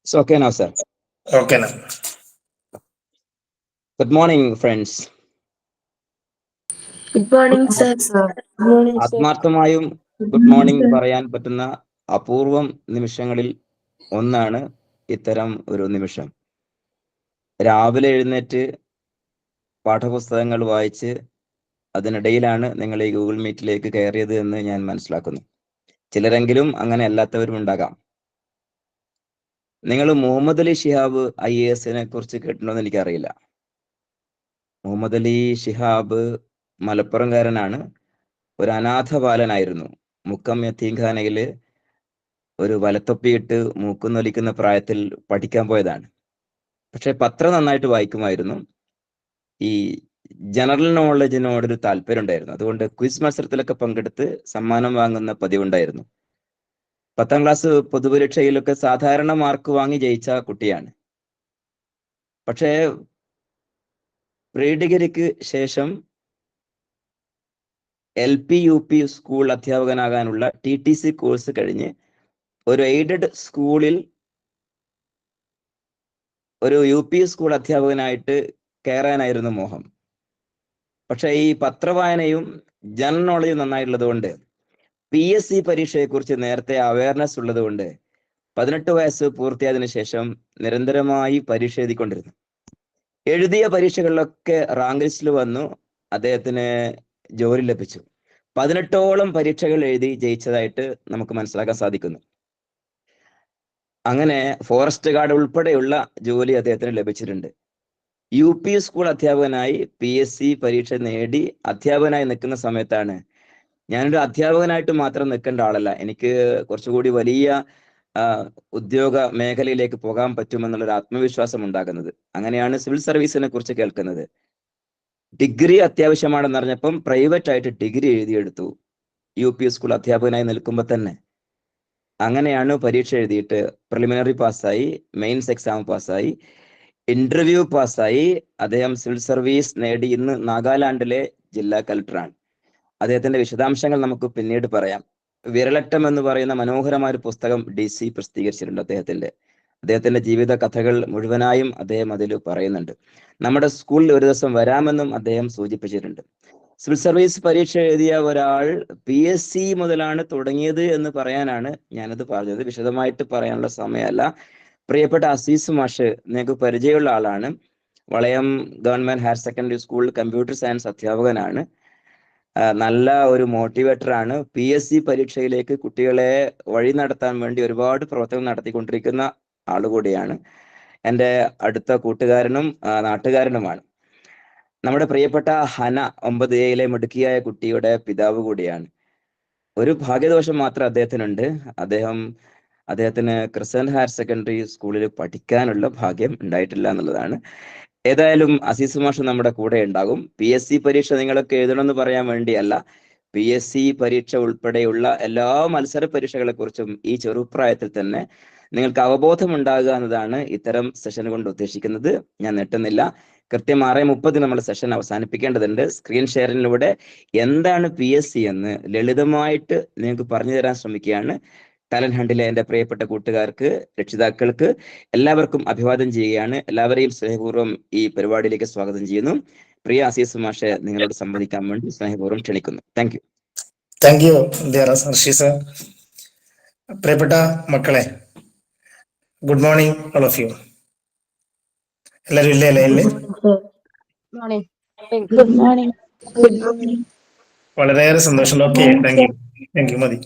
It's okay now, sir. Okay. Good morning, friends. Good morning, ആത്- sir. Good morning, sir. ആത്മാർത്ഥമായും good morning പറയാൻ പറ്റുന്ന അപൂർവം നിമിഷങ്ങളിൽ ഒന്നാണ് ഇത്തരം ഒരു നിമിഷം. രാവിലെ എഴുന്നേറ്റ് പാഠപുസ്തകങ്ങൾ വായിച്ച് അതിനിടയിലാണ് നിങ്ങൾ ഈ ഗൂഗിൾ മീറ്റിലേക്ക് കയറിയത് എന്ന് ഞാൻ മനസ്സിലാക്കുന്നു. ചിലരെങ്കിലും അങ്ങനെ അല്ലാത്തവരും ഉണ്ടാകാം. നിങ്ങൾ മുഹമ്മദ് അലി ശിഹാബ് IAS കുറിച്ച് കേട്ടിട്ടുണ്ടോ എന്ന് എനിക്കറിയില്ല. മുഹമ്മദ് അലി ശിഹാബ് മലപ്പുറംകാരനാണ്. ഒരു അനാഥ ബാലനായിരുന്നു. മുക്കം യത്തീംഖാനയില് ഒരു വലത്തൊപ്പിയിട്ട് മൂക്കുന്നൊലിക്കുന്ന പ്രായത്തിൽ പഠിക്കാൻ പോയതാണ്. പക്ഷെ പത്രം നന്നായിട്ട് വായിക്കുമായിരുന്നു. ഈ ജനറൽ നോളജിനോടൊരു താല്പര്യം ഉണ്ടായിരുന്നു. അതുകൊണ്ട് ക്വിസ് മത്സരത്തിലൊക്കെ പങ്കെടുത്ത് സമ്മാനം വാങ്ങുന്ന പതിവുണ്ടായിരുന്നു. 10ാം ക്ലാസ് പൊതുപരീക്ഷയിലൊക്കെ സാധാരണ മാർക്ക് വാങ്ങി ജയിച്ച കുട്ടിയാണ്. പക്ഷേ പ്രീ ഡിഗ്രിക്ക് ശേഷം LP UP സ്കൂൾ അധ്യാപകനാകാനുള്ള TTC കോഴ്സ് കഴിഞ്ഞ് ഒരു എയ്ഡഡ് സ്കൂളിൽ ഒരു UP സ്കൂൾ അധ്യാപകനായിട്ട് കയറാനായിരുന്നു മോഹം. പക്ഷെ ഈ പത്രവായനയും ജനറൽ നോളജും നന്നായിട്ടുള്ളത് കൊണ്ട് PSC പരീക്ഷയെക്കുറിച്ച് നേരത്തെ അവയർനെസ് ഉള്ളത് കൊണ്ട് 18 വയസ്സ് പൂർത്തിയായതിനു ശേഷം നിരന്തരമായി പരീക്ഷ എഴുതിക്കൊണ്ടിരുന്നു. എഴുതിയ പരീക്ഷകളിലൊക്കെ റാങ്ക് ലിസ്റ്റിൽ വന്നു. അദ്ദേഹത്തിന് ജോലി ലഭിച്ചു. 18ഓളം പരീക്ഷകൾ എഴുതി ജയിച്ചതായിട്ട് നമുക്ക് മനസ്സിലാക്കാൻ സാധിക്കുന്നു. അങ്ങനെ ഫോറസ്റ്റ് ഗാർഡ് ഉൾപ്പെടെയുള്ള ജോലി അദ്ദേഹത്തിന് ലഭിച്ചിട്ടുണ്ട്. UP സ്കൂൾ അധ്യാപകനായി PSC പരീക്ഷ നേടി അധ്യാപകനായി നിൽക്കുന്ന സമയത്താണ് ഞാനൊരു അധ്യാപകനായിട്ട് മാത്രം നിൽക്കേണ്ട ആളല്ല, എനിക്ക് കുറച്ചുകൂടി വലിയ ഉദ്യോഗ മേഖലയിലേക്ക് പോകാൻ പറ്റുമെന്നുള്ളൊരു ആത്മവിശ്വാസം ഉണ്ടാകുന്നത്. അങ്ങനെയാണ് സിവിൽ സർവീസിനെ കുറിച്ച് കേൾക്കുന്നത്. ഡിഗ്രി അത്യാവശ്യമാണെന്ന് അറിഞ്ഞപ്പം പ്രൈവറ്റ് ആയിട്ട് ഡിഗ്രി എഴുതിയെടുത്തു. UP സ്കൂൾ അധ്യാപകനായി നിൽക്കുമ്പോൾ തന്നെ അങ്ങനെയാണ് പരീക്ഷ എഴുതിയിട്ട് പ്രിലിമിനറി പാസ്സായി, മെയിൻസ് എക്സാം പാസ്സായി, ഇന്റർവ്യൂ പാസ്സായി. അദ്ദേഹം സിവിൽ സർവീസ് നേടി ഇന്ന് നാഗാലാൻഡിലെ ജില്ലാ കളക്ടറാണ്. അദ്ദേഹത്തിന്റെ വിശദാംശങ്ങൾ നമുക്ക് പിന്നീട് പറയാം. വിരലറ്റം എന്ന് പറയുന്ന മനോഹരമായ ഒരു പുസ്തകം DC പ്രസിദ്ധീകരിച്ചിട്ടുണ്ട്. അദ്ദേഹത്തിന്റെ ജീവിത കഥകൾ മുഴുവനായും അദ്ദേഹം അതിൽ പറയുന്നുണ്ട്. നമ്മുടെ സ്കൂളിൽ ഒരു ദിവസം വരാമെന്നും അദ്ദേഹം സൂചിപ്പിച്ചിട്ടുണ്ട്. സിവിൽ സർവീസ് പരീക്ഷ എഴുതിയ ഒരാൾ PSC മുതലാണ് തുടങ്ങിയത് എന്ന് പറയാനാണ് ഞാനത് പറഞ്ഞത്. വിശദമായിട്ട് പറയാനുള്ള സമയമല്ല. പ്രിയപ്പെട്ട അസീസ് മാഷ് നിങ്ങൾക്ക് പരിചയമുള്ള ആളാണ്. വളയം ഗവൺമെന്റ് ഹയർ സെക്കൻഡറി സ്കൂളിൽ കമ്പ്യൂട്ടർ സയൻസ് അധ്യാപകനാണ്. നല്ല ഒരു മോട്ടിവേറ്റർ ആണ്. PSC പരീക്ഷയിലേക്ക് കുട്ടികളെ വഴി നടത്താൻ വേണ്ടി ഒരുപാട് പ്രവർത്തനം നടത്തിക്കൊണ്ടിരിക്കുന്ന ആളുകൂടിയാണ്. എൻ്റെ അടുത്ത കൂട്ടുകാരനും നാട്ടുകാരനുമാണ്. നമ്മുടെ പ്രിയപ്പെട്ട ഹന 9A മിടുക്കിയായ കുട്ടിയുടെ പിതാവ് കൂടിയാണ്. ഒരു ഭാഗ്യദോഷം മാത്രം അദ്ദേഹത്തിനുണ്ട്. അദ്ദേഹത്തിന് ക്രിസന്റ് ഹയർ സെക്കൻഡറി സ്കൂളിൽ പഠിക്കാനുള്ള ഭാഗ്യം ഉണ്ടായിട്ടില്ല എന്നുള്ളതാണ്. ഏതായാലും അസീസ് മാഷ് നമ്മുടെ കൂടെ ഉണ്ടാകും. PSC പരീക്ഷ നിങ്ങളൊക്കെ എഴുതണമെന്ന് പറയാൻ വേണ്ടിയല്ല, PSC പരീക്ഷ ഉൾപ്പെടെയുള്ള എല്ലാ മത്സര പരീക്ഷകളെ കുറിച്ചും ഈ ചെറുപ്രായത്തിൽ തന്നെ നിങ്ങൾക്ക് അവബോധം ഉണ്ടാകുക എന്നതാണ് ഇത്തരം സെഷൻ കൊണ്ട് ഉദ്ദേശിക്കുന്നത്. ഞാൻ നീട്ടുന്നില്ല. കൃത്യം 6:30 നമ്മൾ സെഷൻ അവസാനിപ്പിക്കേണ്ടതുണ്ട്. സ്ക്രീൻ ഷെയറിലൂടെ എന്താണ് PSC എന്ന് ലളിതമായിട്ട് നിങ്ങൾക്ക് പറഞ്ഞു തരാൻ ശ്രമിക്കുകയാണ്. ടാലന്റ് ഹണ്ടിലെ എൻ്റെ പ്രിയപ്പെട്ട കൂട്ടുകാർക്ക്, രക്ഷിതാക്കൾക്ക് എല്ലാവർക്കും അഭിവാദ്യം ചെയ്യുകയാണ്. എല്ലാവരെയും സ്നേഹപൂർവ്വം ഈ പരിപാടിയിലേക്ക് സ്വാഗതം ചെയ്യുന്നു. പ്രിയ അസീസ് മാഷെ, നിങ്ങളോട് സംവദിക്കാൻ വേണ്ടി സ്നേഹപൂർവ്വം ക്ഷണിക്കുന്നു. Thank you. Thank you Harshi sir. പ്രിയപ്പെട്ട മക്കളെ, good morning all of you. എല്ലാവരും ഇല്ലേ ലൈനില്? Morning. Good morning. Good morning. വളരെയേറെ സന്തോഷം. Good okay, morning, thank sir. You. Thank you, മതി.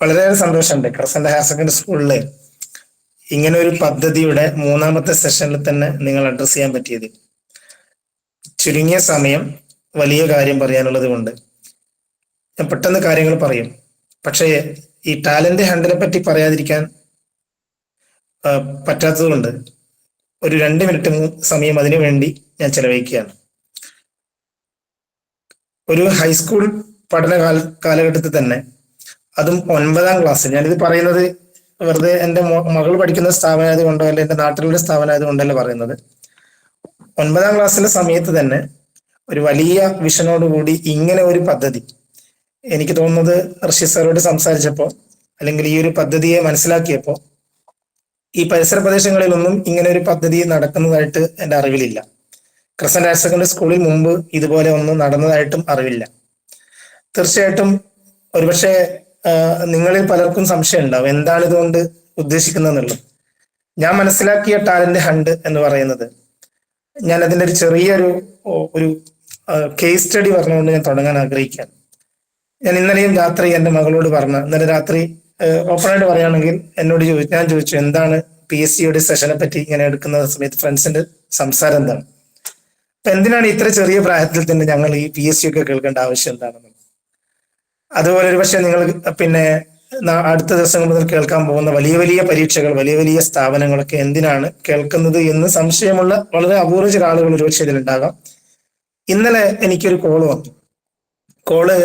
വളരെയേറെ സന്തോഷമുണ്ട്. ക്രസന്റ് ഹയർ സെക്കൻഡറി സ്കൂളില് ഇങ്ങനെ ഒരു പദ്ധതിയുടെ 3ാമത്തെ സെഷനിൽ തന്നെ നിങ്ങൾ അഡ്രസ് ചെയ്യാൻ പറ്റിയത്. ചുരുങ്ങിയ സമയം വലിയ കാര്യം പറയാനുള്ളത് കൊണ്ട് ഞാൻ പെട്ടെന്ന് കാര്യങ്ങൾ പറയും. പക്ഷേ ഈ ടാലന്റ് ഹണ്ടിനെ പറ്റി പറയാതിരിക്കാൻ പറ്റാത്തത് കൊണ്ട് ഒരു 2 മിനിറ്റ് സമയം അതിനു വേണ്ടി ഞാൻ ചെലവഴിക്കുകയാണ്. ഒരു ഹൈസ്കൂൾ പഠന കാലഘട്ടത്തിൽ തന്നെ, അതും 9ാം ക്ലാസ്, ഞാനിത് പറയുന്നത് വെറുതെ എൻ്റെ മകൾ പഠിക്കുന്ന സ്ഥാപനമായത് കൊണ്ടോ അല്ലെ എൻ്റെ നാട്ടിലുള്ള സ്ഥാപനമായത് കൊണ്ടല്ല പറയുന്നത്. 9ാം ക്ലാസ്സിലെ സമയത്ത് തന്നെ ഒരു വലിയ വിഷനോടുകൂടി ഇങ്ങനെ ഒരു പദ്ധതി, എനിക്ക് തോന്നുന്നത് ഋഷി സാറോട് സംസാരിച്ചപ്പോൾ അല്ലെങ്കിൽ ഈ ഒരു പദ്ധതിയെ മനസ്സിലാക്കിയപ്പോൾ ഈ പരിസര പ്രദേശങ്ങളിലൊന്നും ഇങ്ങനെ ഒരു പദ്ധതി നടക്കുന്നതായിട്ട് എൻ്റെ അറിവിലില്ല. ക്രസന്റ് ഹയർ സെക്കൻഡറി സ്കൂളിൽ മുമ്പ് ഇതുപോലെ ഒന്നും നടന്നതായിട്ടും അറിവില്ല. തീർച്ചയായിട്ടും ഒരുപക്ഷെ നിങ്ങളിൽ പലർക്കും സംശയം ഉണ്ടാവും എന്താണ് ഇതുകൊണ്ട് ഉദ്ദേശിക്കുന്നതെന്നുള്ളത്. ഞാൻ മനസ്സിലാക്കിയ ടാലന്റ് ഹണ്ട് എന്ന് പറയുന്നത്, ഞാൻ അതിന്റെ ഒരു ചെറിയൊരു ഒരു കേസ് സ്റ്റഡി പറഞ്ഞുകൊണ്ട് ഞാൻ തുടങ്ങാൻ ആഗ്രഹിക്കുകയാണ്. ഞാൻ ഇന്നലെയും രാത്രി എൻ്റെ മകളോട് ഇന്നലെ രാത്രി ഓപ്പണായിട്ട് പറയുകയാണെങ്കിൽ ഞാൻ ചോദിച്ചു എന്താണ് PSCയുടെ സെഷനെ പറ്റി ഇങ്ങനെ എടുക്കുന്ന സമയത്ത് ഫ്രണ്ട്സിന്റെ സംസാരം എന്താണ്, അപ്പൊ എന്തിനാണ് ഇത്ര ചെറിയ പ്രായത്തിൽ തന്നെ ഞങ്ങൾ ഈ PSC ഒക്കെ കേൾക്കേണ്ട ആവശ്യം എന്താണെന്ന്. അതുപോലെ ഒരു പക്ഷെ നിങ്ങൾ പിന്നെ അടുത്ത ദിവസങ്ങൾ മുതൽ കേൾക്കാൻ പോകുന്ന വലിയ വലിയ പരീക്ഷകൾ, വലിയ വലിയ സ്ഥാപനങ്ങളൊക്കെ എന്തിനാണ് കേൾക്കുന്നത് എന്ന് സംശയമുള്ള വളരെ അപൂർവ ചില ആളുകൾ ഒരുപക്ഷെ ഇതിലുണ്ടാകാം. ഇന്നലെ എനിക്കൊരു കോള് വന്നു. കോള്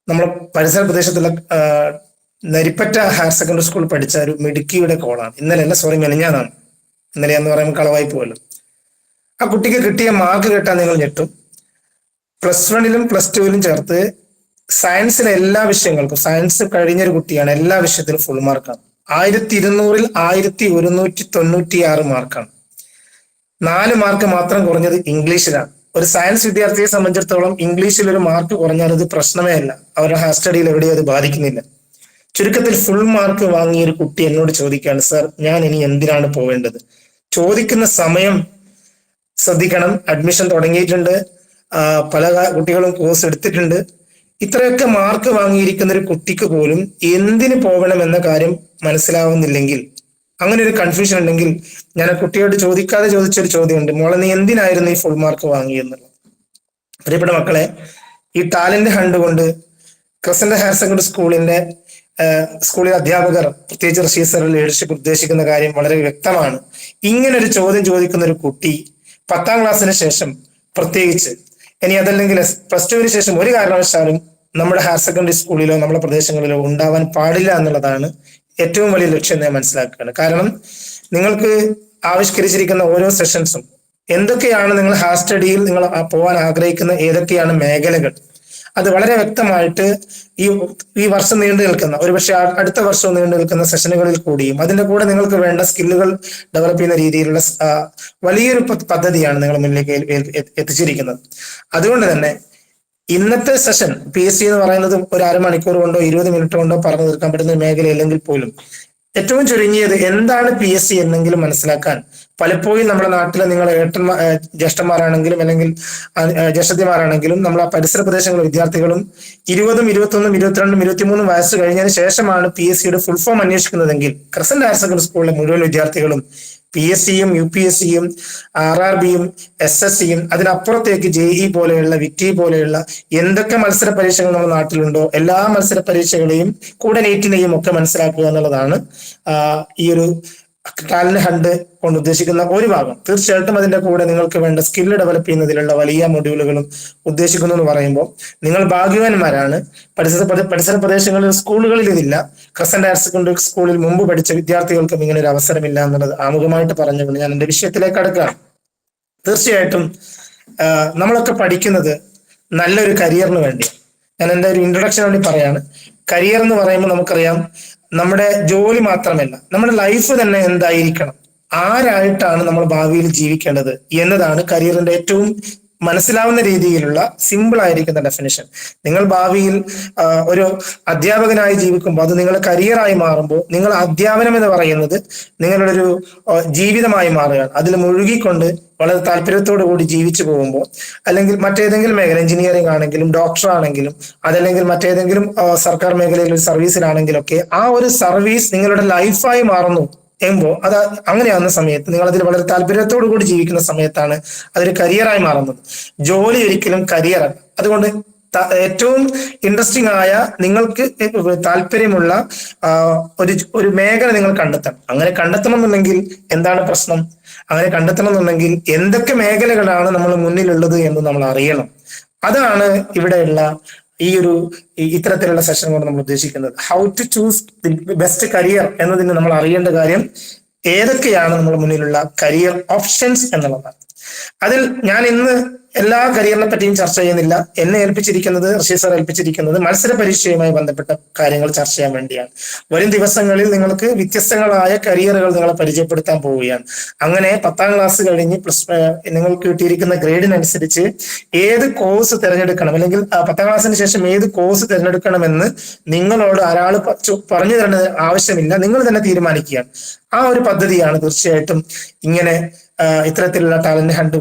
നമ്മുടെ പരിസര പ്രദേശത്തുള്ള നരിപ്പറ്റ ഹയർ സെക്കൻഡറി സ്കൂൾ പഠിച്ച ഒരു മിടുക്കിയുടെ കോളാണ്. ഇന്നലെ അല്ല, സോറി, മെനഞ്ഞാന്നാണ്. ഇന്നലെ എന്ന് പറയുമ്പോൾ കളവായി പോകല്ലോ. ആ കുട്ടിക്ക് കിട്ടിയ മാർക്ക് കേട്ടാൽ നിങ്ങൾ ഞെട്ടും. +1-ലും +2-ലും ചേർത്ത് സയൻസിലെ എല്ലാ വിഷയങ്ങൾക്കും, സയൻസ് കഴിഞ്ഞൊരു കുട്ടിയാണ്, എല്ലാ വിഷയത്തിലും ഫുൾ മാർക്കാണ്. 1200-ൽ 1196 മാർക്കാണ്. 4 മാർക്ക് മാത്രം കുറഞ്ഞത് ഇംഗ്ലീഷിലാണ്. ഒരു സയൻസ് വിദ്യാർത്ഥിയെ സംബന്ധിച്ചിടത്തോളം ഇംഗ്ലീഷിൽ ഒരു മാർക്ക് കുറഞ്ഞാൽ അത് പ്രശ്നമേ അല്ല, അവരുടെ ഹയർ സ്റ്റഡിയിൽ എവിടെയും അത് ബാധിക്കുന്നില്ല. ചുരുക്കത്തിൽ ഫുൾ മാർക്ക് വാങ്ങിയ ഒരു കുട്ടി എന്നോട് ചോദിക്കുകയാണ്, സർ ഞാൻ ഇനി എന്തിനാണ് പോവേണ്ടത്? ചോദിക്കുന്ന സമയം ശ്രദ്ധിക്കണം. അഡ്മിഷൻ തുടങ്ങിയിട്ടുണ്ട്, പല കുട്ടികളും കോഴ്സ് എടുത്തിട്ടുണ്ട്. ഇത്രയൊക്കെ മാർക്ക് വാങ്ങിയിരിക്കുന്ന ഒരു കുട്ടിക്ക് പോലും എന്തിന് പോകണം എന്ന കാര്യം മനസ്സിലാവുന്നില്ലെങ്കിൽ, അങ്ങനെ ഒരു കൺഫ്യൂഷൻ ഉണ്ടെങ്കിൽ, ഞാൻ ആ കുട്ടിയോട് ചോദിക്കാതെ ചോദിച്ചൊരു ചോദ്യമുണ്ട്, മോളെ നീ എന്തിനായിരുന്നു ഈ ഫുൾ മാർക്ക് വാങ്ങിയെന്നുള്ളത്. പ്രിയപ്പെട്ട മക്കളെ, ഈ ടാലന്റ് ഹണ്ട് കൊണ്ട് ക്രസന്റ് ഹയർ സെക്കൻഡറി സ്കൂളിലെ അധ്യാപകർ, പ്രത്യേകിച്ച് റഷീദ് സർ ലീഡർഷിപ്പ് ഉദ്ദേശിക്കുന്ന കാര്യം വളരെ വ്യക്തമാണ്. ഇങ്ങനൊരു ചോദ്യം ചോദിക്കുന്ന ഒരു കുട്ടി 10ാം ക്ലാസ്സിന് ശേഷം, പ്രത്യേകിച്ച് ഇനി അതല്ലെങ്കിൽ +2-ന് ശേഷം ഒരു കാരണവശാലും നമ്മുടെ ഹയർ സെക്കൻഡറി സ്കൂളിലോ നമ്മുടെ പ്രദേശങ്ങളിലോ ഉണ്ടാവാൻ പാടില്ല എന്നുള്ളതാണ് ഏറ്റവും വലിയ ലക്ഷ്യം ഞാൻ മനസ്സിലാക്കുകയാണ്. കാരണം നിങ്ങൾക്ക് ആവിഷ്കരിച്ചിരിക്കുന്ന ഓരോ സെഷൻസും എന്തൊക്കെയാണ്, നിങ്ങൾ ഹയർ സ്റ്റഡിയിൽ നിങ്ങൾ പോകാൻ ആഗ്രഹിക്കുന്ന ഏതൊക്കെയാണ് മേഖലകൾ, അത് വളരെ വ്യക്തമായിട്ട് ഈ വർഷം നീണ്ടു നിൽക്കുന്ന, ഒരുപക്ഷെ അടുത്ത വർഷവും നീണ്ടു നിൽക്കുന്ന സെഷനുകളിൽ കൂടിയും അതിന്റെ കൂടെ നിങ്ങൾക്ക് വേണ്ട സ്കില്ലുകൾ ഡെവലപ്പ് ചെയ്യുന്ന രീതിയിലുള്ള വലിയൊരു പദ്ധതിയാണ് നിങ്ങൾ മുന്നിലേക്ക് എത്തിച്ചിരിക്കുന്നത്. അതുകൊണ്ട് തന്നെ ഇന്നത്തെ സെഷൻ PSC എന്ന് പറയുന്നത് ഒരു 1/2 മണിക്കൂർ കൊണ്ടോ 20 മിനിറ്റ് കൊണ്ടോ പറഞ്ഞു തീർക്കാൻ പറ്റുന്ന മേഖലയല്ലെങ്കിൽ പോലും ഏറ്റവും ചുരുങ്ങിയത് എന്താണ് PSC എന്നെങ്കിലും മനസ്സിലാക്കാൻ പലപ്പോഴും നമ്മുടെ നാട്ടിലെ നിങ്ങളെ ജ്യേഷ്ഠന്മാരാണെങ്കിലും അല്ലെങ്കിൽ ജ്യേഷ്ഠത്തിമാരാണെങ്കിലും നമ്മൾ ആ പരിസര പ്രദേശങ്ങളിലെ വിദ്യാർത്ഥികളും 20, 21, 22, 23 വയസ്സ് കഴിഞ്ഞതിന് ശേഷമാണ് PSCയുടെ ഫുൾ ഫോം അന്വേഷിക്കുന്നതെങ്കിൽ ക്രസന്റ് ഹയർ സെക്കൻഡറി സ്കൂളിലെ മുഴുവൻ വിദ്യാർത്ഥികളും PSCയും UPSCയും RRBയും SSCയും അതിനപ്പുറത്തേക്ക് JEE പോലെയുള്ള വിറ്റി പോലെയുള്ള എന്തൊക്കെ മത്സര പരീക്ഷകൾ നമ്മുടെ നാട്ടിലുണ്ടോ എല്ലാ മത്സര പരീക്ഷകളെയും കൂടെ നീറ്റിനെയും ഒക്കെ മനസ്സിലാക്കുക എന്നുള്ളതാണ് ഈ ഒരു ടാലന്റ് ഹണ്ട് കൊണ്ട് ഉദ്ദേശിക്കുന്ന ഒരു ഭാഗം. തീർച്ചയായിട്ടും അതിന്റെ കൂടെ നിങ്ങൾക്ക് വേണ്ട സ്കില്ല് ഡെവലപ്പ് ചെയ്യുന്നതിലുള്ള വലിയ മൊഡ്യൂളുകളും ഉദ്ദേശിക്കുന്നു എന്ന് പറയുമ്പോൾ നിങ്ങൾ ഭാഗ്യവാന്മാരാണ്. പരിസര പ്രദേശങ്ങളിൽ സ്കൂളുകളിൽ ഇതില്ല. ക്രസന്റ് ഹയർ സെക്കൻഡറി സ്കൂളിൽ മുമ്പ് പഠിച്ച വിദ്യാർത്ഥികൾക്കും ഇങ്ങനെ ഒരു അവസരമില്ല എന്നുള്ളത് ആമുഖമായിട്ട് പറഞ്ഞുകൊണ്ട് ഞാൻ എന്റെ വിഷയത്തിലേക്ക് അടുക്കുകയാണ്. തീർച്ചയായിട്ടും നമ്മളൊക്കെ പഠിക്കുന്നത് നല്ലൊരു കരിയറിന് വേണ്ടി. ഞാൻ എൻ്റെ ഒരു ഇൻട്രൊഡക്ഷൻ വേണ്ടി പറയാണ്. കരിയർ എന്ന് പറയുമ്പോൾ നമുക്കറിയാം, നമ്മുടെ ജോലി മാത്രമല്ല, നമ്മുടെ ലൈഫ് തന്നെ എന്തായിരിക്കണം, ആരായിട്ടാണ് നമ്മൾ ഭാവിയിൽ ജീവിക്കേണ്ടത് എന്നതാണ് കരിയറിന്റെ ഏറ്റവും മനസ്സിലാവുന്ന രീതിയിലുള്ള സിമ്പിൾ ആയിരിക്കുന്ന ഡെഫിനിഷൻ. നിങ്ങൾ ഭാവിയിൽ ഒരു അധ്യാപകനായി ജീവിക്കുമ്പോൾ അത് നിങ്ങളുടെ കരിയറായി മാറുമ്പോൾ നിങ്ങൾ അധ്യാപനം എന്ന് പറയുന്നത് നിങ്ങളുടെ ഒരു ജീവിതമായി മാറുകയാണ്. അതിൽ മുഴുകിക്കൊണ്ട് വളരെ താല്പര്യത്തോടു കൂടി ജീവിച്ചു പോകുമ്പോൾ, അല്ലെങ്കിൽ മറ്റേതെങ്കിലും മേഖല, എഞ്ചിനീയറിംഗ് ആണെങ്കിലും ഡോക്ടർ ആണെങ്കിലും അതല്ലെങ്കിൽ മറ്റേതെങ്കിലും സർക്കാർ മേഖലയിൽ ഒരു സർവീസിലാണെങ്കിലൊക്കെ ആ ഒരു സർവീസ് നിങ്ങളുടെ ലൈഫായി മാറുന്നു എമ്പോ അത് അങ്ങനെയാവുന്ന സമയത്ത് നിങ്ങൾ അതിൽ വളരെ താല്പര്യത്തോടു കൂടി ജീവിക്കുന്ന സമയത്താണ് അതൊരു കരിയറായി മാറുന്നത്. ജോലി ഒരിക്കലും കരിയറാണ്. അതുകൊണ്ട് ഏറ്റവും ഇൻട്രസ്റ്റിംഗ് ആയ നിങ്ങൾക്ക് താല്പര്യമുള്ള ഒരു മേഖല നിങ്ങൾ കണ്ടെത്തണം. അങ്ങനെ കണ്ടെത്തണം എന്നുണ്ടെങ്കിൽ എന്താണ് പ്രശ്നം? അങ്ങനെ കണ്ടെത്തണം എന്നുണ്ടെങ്കിൽ എന്തൊക്കെ മേഖലകളാണ് നമ്മൾ മുന്നിലുള്ളത് എന്ന് നമ്മൾ അറിയണം. അതാണ് ഇവിടെയുള്ള ഇത്തരത്തിലുള്ള സെഷൻ കൊണ്ട് നമ്മൾ ഉദ്ദേശിക്കുന്നത്. How to choose the best career എന്നതിന് നമ്മൾ അറിയേണ്ട കാര്യം ഏതൊക്കെയാണ് നമ്മുടെ മുന്നിലുള്ള കരിയർ ഓപ്ഷൻസ് എന്നുള്ളതാണ്. അതിൽ ഞാൻ ഇന്ന് എല്ലാ കരിയറിനെ പറ്റിയും ചർച്ച ചെയ്യുന്നില്ല. എന്നെ ഏൽപ്പിച്ചിരിക്കുന്നത്, റഷീദ് സാർ ഏൽപ്പിച്ചിരിക്കുന്നത് മത്സര പരീക്ഷയുമായി ബന്ധപ്പെട്ട കാര്യങ്ങൾ ചർച്ച ചെയ്യാൻ വേണ്ടിയാണ്. വരും ദിവസങ്ങളിൽ നിങ്ങൾക്ക് വ്യത്യസ്തങ്ങളായ കരിയറുകൾ നിങ്ങളെ പരിചയപ്പെടുത്താൻ പോവുകയാണ്. അങ്ങനെ 10ാം ക്ലാസ് കഴിഞ്ഞ് നിങ്ങൾക്ക് കിട്ടിയിരിക്കുന്ന ഗ്രേഡിനനുസരിച്ച് ഏത് കോഴ്സ് തിരഞ്ഞെടുക്കണം, അല്ലെങ്കിൽ 10ാം ക്ലാസ്സിന് ശേഷം ഏത് കോഴ്സ് തിരഞ്ഞെടുക്കണമെന്ന് നിങ്ങളോട് ഒരാൾ പറഞ്ഞു തരേണ്ട ആവശ്യമില്ല, നിങ്ങൾ തന്നെ തീരുമാനിക്കുകയാണ്. ആ ഒരു പദ്ധതിയാണ് തീർച്ചയായിട്ടും ഇങ്ങനെ ഇത്തരത്തിലുള്ള ടാലന്റ് ഹണ്ട്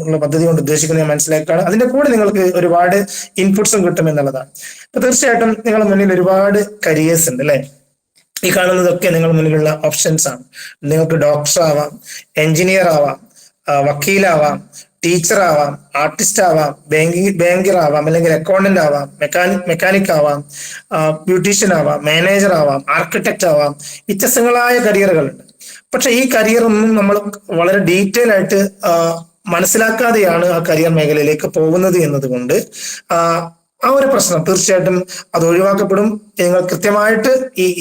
ഉള്ള പദ്ധതി കൊണ്ട് ഉദ്ദേശിക്കുന്നത് ഞാൻ മനസ്സിലാക്കുകയാണ്. അതിന്റെ കൂടെ നിങ്ങൾക്ക് ഒരുപാട് ഇൻപുട്സും കിട്ടും എന്നുള്ളതാണ്. അപ്പൊ തീർച്ചയായിട്ടും നിങ്ങളുടെ മുന്നിൽ ഒരുപാട് കരിയേഴ്സ് ഉണ്ട് അല്ലെ. ഈ കാണുന്നതൊക്കെ നിങ്ങളുടെ മുന്നിലുള്ള ഓപ്ഷൻസ് ആണ്. നിങ്ങൾക്ക് ഡോക്ടർ ആവാം, എഞ്ചിനീയർ ആവാം, വക്കീലാവാം, ടീച്ചർ ആവാം, ആർട്ടിസ്റ്റ് ആവാം, ബാങ്കർ ആവാം, അല്ലെങ്കിൽ അക്കൗണ്ടന്റ് ആവാം, മെക്കാനിക് ആവാം, ബ്യൂട്ടീഷ്യൻ ആവാം, മാനേജർ ആവാം, ആർക്കിടെക്ട് ആവാം. വ്യത്യസ്തങ്ങളായ കരിയറുകളുണ്ട്. പക്ഷെ ഈ കരിയർ ഒന്നും നമ്മൾ വളരെ ഡീറ്റെയിൽ ആയിട്ട് മനസ്സിലാക്കാതെയാണ് ആ കരിയർ മേഖലയിലേക്ക് പോകുന്നത് എന്നതുകൊണ്ട് ആ ഒരു പ്രശ്നം തീർച്ചയായിട്ടും അത് ഒഴിവാക്കപ്പെടും. നിങ്ങൾ കൃത്യമായിട്ട്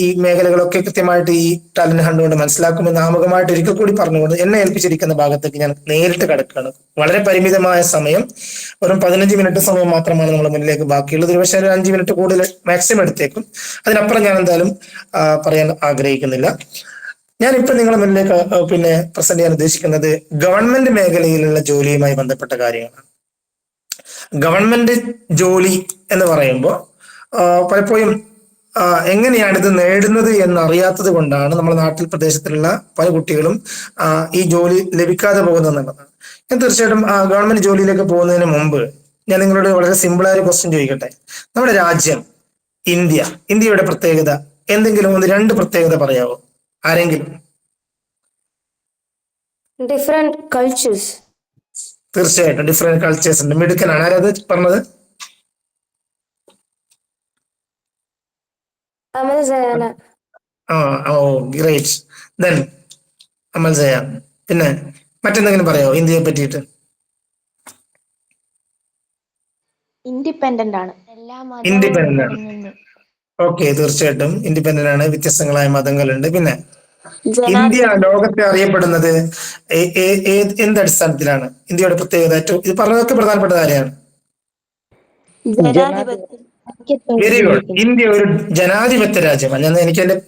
ഈ മേഖലകളൊക്കെ കൃത്യമായിട്ട് ഈ ടാലന്റ് ഹണ്ട് കൊണ്ട് മനസ്സിലാക്കുമെന്ന് ആമുഖമായിട്ട് ഒരിക്കൽ കൂടി പറഞ്ഞുകൊണ്ട് എന്നെ ഏൽപ്പിച്ചിരിക്കുന്ന ഭാഗത്തേക്ക് ഞാൻ നേരിട്ട് കടക്കുകയാണ്. വളരെ പരിമിതമായ സമയം, വെറും 15 മിനിറ്റ് സമയം മാത്രമാണ് നമ്മുടെ മുന്നിലേക്ക് ബാക്കിയുള്ളത്. ഒരു പക്ഷേ ഒരു 5 മിനിറ്റ് കൂടുതൽ മാക്സിമം എടുത്തേക്കും. അതിനപ്പുറം ഞാൻ എന്തായാലും പറയാൻ ആഗ്രഹിക്കുന്നില്ല. ഞാനിപ്പോ നിങ്ങളുടെ മുന്നിലേക്ക് പ്രസന്റ് ചെയ്യാൻ ഉദ്ദേശിക്കുന്നത് ഗവൺമെന്റ് മേഖലയിലുള്ള ജോലിയുമായി ബന്ധപ്പെട്ട കാര്യങ്ങളാണ്. ഗവൺമെന്റ് ജോലി എന്ന് പറയുമ്പോൾ പലപ്പോഴും എങ്ങനെയാണ് ഇത് നേടുന്നത് എന്നറിയാത്തത് കൊണ്ടാണ് നമ്മുടെ നാട്ടിൽ പ്രദേശത്തുള്ള പല കുട്ടികളും ഈ ജോലി ലഭിക്കാതെ പോകുന്നത് എന്നുള്ളതാണ്. ഞാൻ തീർച്ചയായിട്ടും ഗവൺമെന്റ് ജോലിയിലേക്ക് പോകുന്നതിന് മുമ്പ് ഞാൻ നിങ്ങളോട് വളരെ സിമ്പിളായ ഒരു ക്വസ്റ്റ്യൻ ചോദിക്കട്ടെ. നമ്മുടെ രാജ്യം ഇന്ത്യയുടെ പ്രത്യേകത എന്തെങ്കിലും 1-2 പ്രത്യേകത പറയാവോ ആരെങ്കിലും? different cultures. തീർച്ചയായിട്ടും ഡിഫറെന്റ് കൾച്ചേഴ്സ് ഉണ്ട്. മിടുക്കനാണ്. ആരത് പറഞ്ഞത്? Amal Zayana. ഗ്രേറ്റ്. ദെൻ അമൽ ജയ. പിന്നെ മറ്റെന്തെങ്കിലും പറയാമോ ഇന്ത്യയെ പറ്റിയിട്ട്? ഇൻഡിപെൻഡന്റ് ആണ്. ഇൻഡിപെൻഡന്റ് ആണ്. ഓക്കെ, തീർച്ചയായിട്ടും ഇൻഡിപെൻഡന്റ് ആണ്. വ്യത്യസ്തങ്ങളായ മതങ്ങളുണ്ട്. പിന്നെ ഇന്ത്യ ലോകത്തെ അറിയപ്പെടുന്നത് എന്ത് അടിസ്ഥാനത്തിലാണ്? ഇന്ത്യയുടെ പ്രത്യേകത ഇത് പറഞ്ഞതൊക്കെ പ്രധാനപ്പെട്ട കാര്യമാണ്. Very good. ഇന്ത്യ ഒരു ജനാധിപത്യ രാജ്യമാണ്.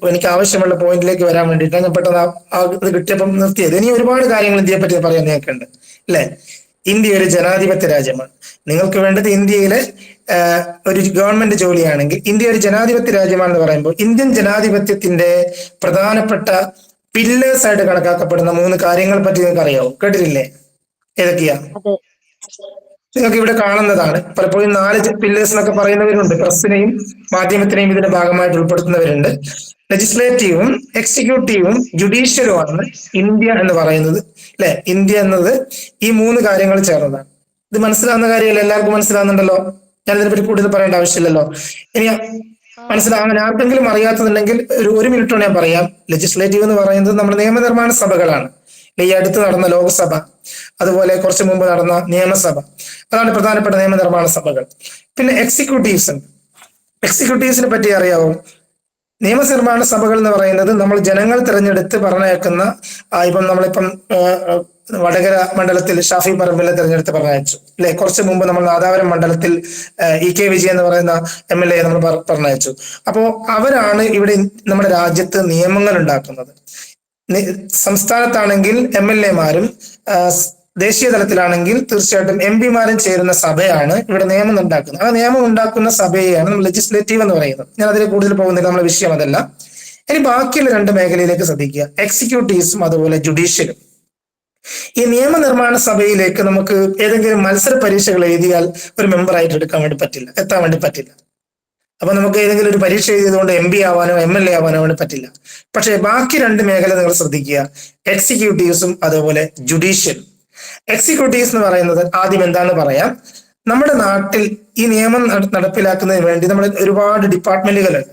എനിക്ക് ആവശ്യമുള്ള പോയിന്റിലേക്ക് വരാൻ വേണ്ടിയിട്ടാണ് ഞാൻ പെട്ടെന്ന് ഇത് കിട്ടിയപ്പം നിർത്തിയത്. ഇനി ഒരുപാട് കാര്യങ്ങൾ ഇന്ത്യയെ പറ്റി പറയാൻ നിങ്ങൾക്കുണ്ട് അല്ലെ. ഇന്ത്യ ഒരു ജനാധിപത്യ രാജ്യമാണ്. നിങ്ങൾക്ക് വേണ്ടത് ഇന്ത്യയിലെ ഒരു ഗവൺമെന്റ് ജോലിയാണെങ്കിൽ ഇന്ത്യ ഒരു ജനാധിപത്യ രാജ്യമാണെന്ന് പറയുമ്പോൾ ഇന്ത്യൻ ജനാധിപത്യത്തിന്റെ പ്രധാനപ്പെട്ട പില്ലേഴ്സ് ആയിട്ട് കണക്കാക്കപ്പെടുന്ന 3 കാര്യങ്ങളെ പറ്റി നിങ്ങൾക്ക് അറിയാവോ? കേട്ടിട്ടില്ലേ? ഏതൊക്കെയാ? നിങ്ങൾക്ക് ഇവിടെ കാണുന്നതാണ്. പലപ്പോഴും 4 പില്ലേഴ്സ് എന്നൊക്കെ പറയുന്നവരുണ്ട്. പ്രസിനെയും മാധ്യമത്തിനെയും ഇതിന്റെ ഭാഗമായിട്ട് ഉൾപ്പെടുത്തുന്നവരുണ്ട്. ലെജിസ്ലേറ്റീവും എക്സിക്യൂട്ടീവും ജുഡീഷ്യലുമാണ് ഇന്ത്യ എന്ന് പറയുന്നത് അല്ലെ. ഇന്ത്യ എന്നത് ഈ 3 കാര്യങ്ങൾ ചേർന്നതാണ്. ഇത് മനസ്സിലാവുന്ന കാര്യമല്ല, എല്ലാവർക്കും മനസ്സിലാവുന്നുണ്ടല്ലോ. ഞാൻ ഇതിനെപ്പറ്റി കൂടുതൽ പറയേണ്ട ആവശ്യമില്ലല്ലോ. ഇനി മനസ്സിലാവാൻ ആർക്കെങ്കിലും അറിയാത്തതുണ്ടെങ്കിൽ ഒരു മിനിറ്റ് കൊണ്ട് ഞാൻ പറയാം. ലെജിസ്ലേറ്റീവ് എന്ന് പറയുന്നത് നമ്മുടെ നിയമനിർമ്മാണ സഭകളാണ്. ഈ അടുത്ത് നടന്ന ലോക്സഭ, അതുപോലെ കുറച്ചു മുമ്പ് നടന്ന നിയമസഭ, അതാണ് പ്രധാനപ്പെട്ട നിയമനിർമ്മാണ സഭകൾ. പിന്നെ എക്സിക്യൂട്ടീവ്സിനെ പറ്റി അറിയാവോ? നിയമനിർമ്മാണ സഭകൾ എന്ന് പറയുന്നത് നമ്മൾ ജനങ്ങൾ തിരഞ്ഞെടുത്ത് പറഞ്ഞയക്കുന്ന, നമ്മളിപ്പം വടകര മണ്ഡലത്തിൽ ഷാഫി പറമ്പിലെ തിരഞ്ഞെടുത്ത് പറഞ്ഞയച്ചു അല്ലെ. കുറച്ച് മുമ്പ് നമ്മൾ നാദാപുരം മണ്ഡലത്തിൽ EK വിജയൻ എന്ന് പറയുന്ന MLA നമ്മൾ പറഞ്ഞയച്ചു. അപ്പോ അവരാണ് ഇവിടെ നമ്മുടെ രാജ്യത്ത് നിയമങ്ങൾ ഉണ്ടാക്കുന്നത്. സംസ്ഥാനത്താണെങ്കിൽ MLA മാരും ദേശീയ തലത്തിലാണെങ്കിൽ തീർച്ചയായിട്ടും MP മാരും ചേരുന്ന സഭയാണ് ഇവിടെ നിയമം ഉണ്ടാക്കുന്നത്. ആ നിയമം ഉണ്ടാക്കുന്ന സഭയെയാണ് നമ്മൾ ലെജിസ്ലേറ്റീവ് എന്ന് പറയുന്നത്. ഞാൻ അതിൽ കൂടുതൽ പോകുന്നില്ല, നമ്മുടെ വിഷയം അതല്ല. ഇനി ബാക്കിയുള്ള 2 മേഖലയിലേക്ക് ശ്രദ്ധിക്കുക, എക്സിക്യൂട്ടീവ്സും അതുപോലെ ജുഡീഷ്യലും. ഈ നിയമനിർമ്മാണ സഭയിലേക്ക് നമുക്ക് ഏതെങ്കിലും മത്സര പരീക്ഷകൾ എഴുതിയാൽ ഒരു മെമ്പറായിട്ട് എത്താൻ വേണ്ടി പറ്റില്ല. അപ്പൊ നമുക്ക് ഏതെങ്കിലും ഒരു പരീക്ഷ എഴുതിയതുകൊണ്ട് MP ആവാനോ MLA ആവാനോ വേണ്ടി പറ്റില്ല. പക്ഷെ ബാക്കി 2 മേഖല നിങ്ങൾ ശ്രദ്ധിക്കുക, എക്സിക്യൂട്ടീവ്സും അതുപോലെ ജുഡീഷ്യലും. എക്സിക്യൂട്ടീവ്സ് എന്ന് പറയുന്നത് ആദ്യം എന്താന്ന് പറയാം. നമ്മുടെ നാട്ടിൽ ഈ നിയമം നടപ്പിലാക്കുന്നതിന് വേണ്ടി നമ്മൾ ഒരുപാട് ഡിപ്പാർട്ട്മെന്റുകളുണ്ട്.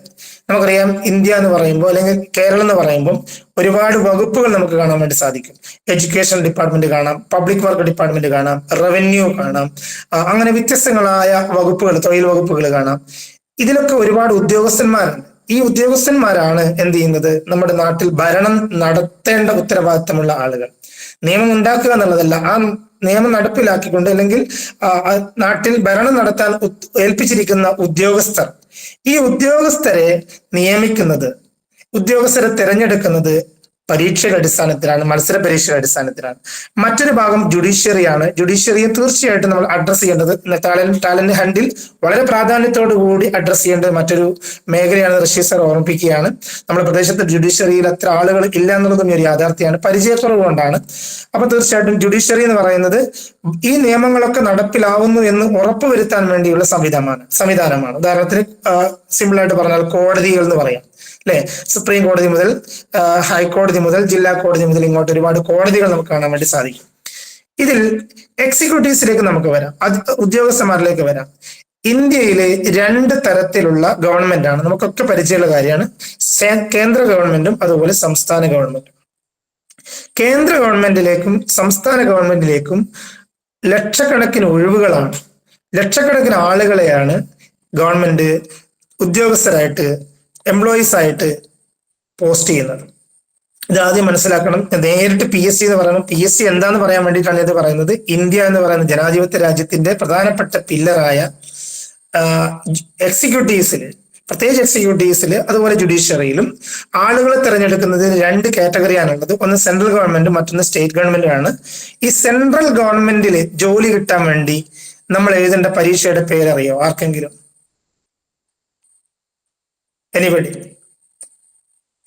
നമുക്കറിയാം ഇന്ത്യ എന്ന് പറയുമ്പോൾ അല്ലെങ്കിൽ കേരളം എന്ന് പറയുമ്പോൾ ഒരുപാട് വകുപ്പുകൾ നമുക്ക് കാണാൻ വേണ്ടി സാധിക്കും. എഡ്യൂക്കേഷൻ ഡിപ്പാർട്ട്മെന്റ് കാണാം, പബ്ലിക് വർക്ക് ഡിപ്പാർട്ട്മെന്റ് കാണാം, റവന്യൂ കാണാം, അങ്ങനെ വ്യത്യസ്തങ്ങളായ വകുപ്പുകൾ, തൊഴിൽ വകുപ്പുകൾ കാണാം. ഇതിലൊക്കെ ഒരുപാട് ഉദ്യോഗസ്ഥന്മാരുണ്ട്. ഈ ഉദ്യോഗസ്ഥന്മാരാണ് എന്ത് ചെയ്യുന്നത്? നമ്മുടെ നാട്ടിൽ ഭരണം നടത്തേണ്ട ഉത്തരവാദിത്തമുള്ള ആളുകൾ. നിയമം ഉണ്ടാക്കുക എന്നുള്ളതല്ല, ആ നിയമം നടപ്പിലാക്കിക്കൊണ്ട് അല്ലെങ്കിൽ നാട്ടിൽ ഭരണം നടത്താൻ ഏൽപ്പിച്ചിരിക്കുന്ന ഉദ്യോഗസ്ഥർ, ഈ ഉദ്യോഗസ്ഥരെ നിയമിക്കുന്നത്, ഉദ്യോഗസ്ഥരെ തിരഞ്ഞെടുക്കുന്നത് പരീക്ഷയുടെ അടിസ്ഥാനത്തിലാണ്, മത്സര പരീക്ഷയുടെ അടിസ്ഥാനത്തിലാണ്. മറ്റൊരു ഭാഗം ജുഡീഷ്യറിയാണ്. ജുഡീഷ്യറിയെ തീർച്ചയായിട്ടും നമ്മൾ അഡ്രസ് ചെയ്യേണ്ടത് ടാലന്റ് ഹണ്ടിൽ വളരെ പ്രാധാന്യത്തോടു കൂടി അഡ്രസ് ചെയ്യേണ്ടത് മറ്റൊരു മേഖലയാണ്. റഷീദ് സർ ഓർമ്മിപ്പിക്കുകയാണ്, നമ്മുടെ പ്രദേശത്ത് ജുഡീഷ്യറിയിൽ അത്ര ആളുകൾ ഇല്ല എന്നുള്ളതും ഒരു യാഥാർത്ഥ്യമാണ്, പരിചയക്കുറവ് കൊണ്ടാണ്. അപ്പൊ തീർച്ചയായിട്ടും ജുഡീഷ്യറി എന്ന് പറയുന്നത് ഈ നിയമങ്ങളൊക്കെ നടപ്പിലാവുന്നു എന്ന് ഉറപ്പുവരുത്താൻ വേണ്ടിയുള്ള സംവിധാനമാണ്. ഉദാഹരണത്തിന് സിമ്പിൾ ആയിട്ട് പറഞ്ഞാൽ കോടതികൾ എന്ന് പറയാം, അല്ലെ? സുപ്രീം കോടതി മുതൽ ഹൈക്കോടതി മുതൽ ജില്ലാ കോടതി മുതൽ ഇങ്ങോട്ട് ഒരുപാട് കോടതികൾ നമുക്ക് കാണാൻ വേണ്ടി സാധിക്കും. ഇതിൽ എക്സിക്യൂട്ടീവ്സിലേക്ക് നമുക്ക് വരാം, ഉദ്യോഗസ്ഥന്മാരിലേക്ക് വരാം. ഇന്ത്യയിലെ 2 തരത്തിലുള്ള ഗവൺമെന്റ് ആണ്, നമുക്കൊക്കെ പരിചയമുള്ള കാര്യമാണ്. കേന്ദ്ര ഗവൺമെന്റും അതുപോലെ സംസ്ഥാന ഗവൺമെന്റും. കേന്ദ്ര ഗവൺമെന്റിലേക്കും സംസ്ഥാന ഗവൺമെന്റിലേക്കും ലക്ഷക്കണക്കിന് ഒഴിവുകളാണ്, ലക്ഷക്കണക്കിന് ആളുകളെയാണ് ഗവൺമെന്റ് ഉദ്യോഗസ്ഥരായിട്ട്, എംപ്ലോയീസ് ആയിട്ട് പോസ്റ്റ് ചെയ്യുന്നത്. ഇത് ആദ്യം മനസ്സിലാക്കണം. നേരിട്ട് PSC എന്ന് പറയുന്നത്, PSC എന്താന്ന് പറയാൻ വേണ്ടിയിട്ടാണ് ഇത് പറയുന്നത്. ഇന്ത്യ എന്ന് പറയുന്ന ജനാധിപത്യ രാജ്യത്തിന്റെ പ്രധാനപ്പെട്ട പില്ലറായ എക്സിക്യൂട്ടീവ്സിൽ, പ്രത്യേകിച്ച് എക്സിക്യൂട്ടീവ്സിൽ അതുപോലെ ജുഡീഷ്യറിയിലും ആളുകളെ തിരഞ്ഞെടുക്കുന്നത് 2 കാറ്റഗറിയാണുള്ളത്. ഒന്ന് സെൻട്രൽ ഗവൺമെന്റും മറ്റൊന്ന് സ്റ്റേറ്റ് ഗവൺമെന്റുമാണ്. ഈ സെൻട്രൽ ഗവൺമെന്റിൽ ജോലി കിട്ടാൻ വേണ്ടി നമ്മൾ എഴുതേണ്ട പരീക്ഷയുടെ പേരറിയോ ആർക്കെങ്കിലും? എനിബഡി?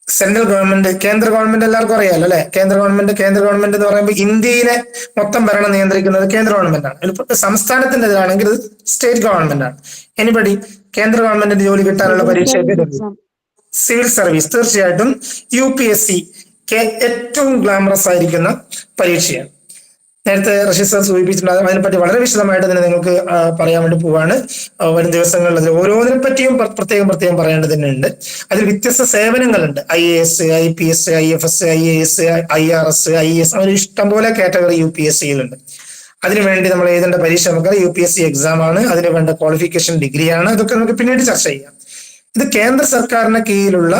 സെൻട്രൽ ഗവൺമെന്റ്, കേന്ദ്ര ഗവൺമെന്റ് എല്ലാവർക്കും അറിയാലോ അല്ലെ? കേന്ദ്ര ഗവൺമെന്റ് എന്ന് പറയുമ്പോൾ ഇന്ത്യയിലെ മൊത്തം ഭരണം നിയന്ത്രിക്കുന്നത് കേന്ദ്ര ഗവൺമെന്റ് ആണ്. സംസ്ഥാനത്തിൻ്റെതാണെങ്കിൽ ഇത് സ്റ്റേറ്റ് ഗവൺമെന്റ് ആണ്. എനിബഡി? കേന്ദ്ര ഗവൺമെന്റിന്റെ ജോലി കിട്ടാനുള്ള പരീക്ഷ സിവിൽ സർവീസ്. തീർച്ചയായിട്ടും UPSC ഏറ്റവും ഗ്ലാമറസ് ആയിരിക്കുന്ന പരീക്ഷയാണ്. നേരത്തെ റഷീദ് സർ സൂചിപ്പിച്ചിട്ടുണ്ട്, അതിനെപ്പറ്റി വളരെ വിശദമായിട്ട് തന്നെ നിങ്ങൾക്ക് പറയാൻ വേണ്ടി പോവാണ്. വരും ദിവസങ്ങളിൽ അതിൽ ഓരോന്നിനെ പറ്റിയും പ്രത്യേകം പറയേണ്ടത് തന്നെയുണ്ട്. അതിൽ വ്യത്യസ്ത സേവനങ്ങളുണ്ട്. IAS, IPS, IFS, IAS, IRS, IAS, അങ്ങനെ ഇഷ്ടംപോലെ കാറ്റഗറി UPSC-യിലുണ്ട്. അതിനുവേണ്ടി നമ്മൾ എഴുതേണ്ട പരീക്ഷ നമുക്കറിയാം, UPSC എക്സാം ആണ്. അതിന് വേണ്ട ക്വാളിഫിക്കേഷൻ ഡിഗ്രിയാണ്. അതൊക്കെ നമുക്ക് പിന്നീട് ചർച്ച ചെയ്യാം. ഇത് കേന്ദ്ര സർക്കാരിന് കീഴിലുള്ള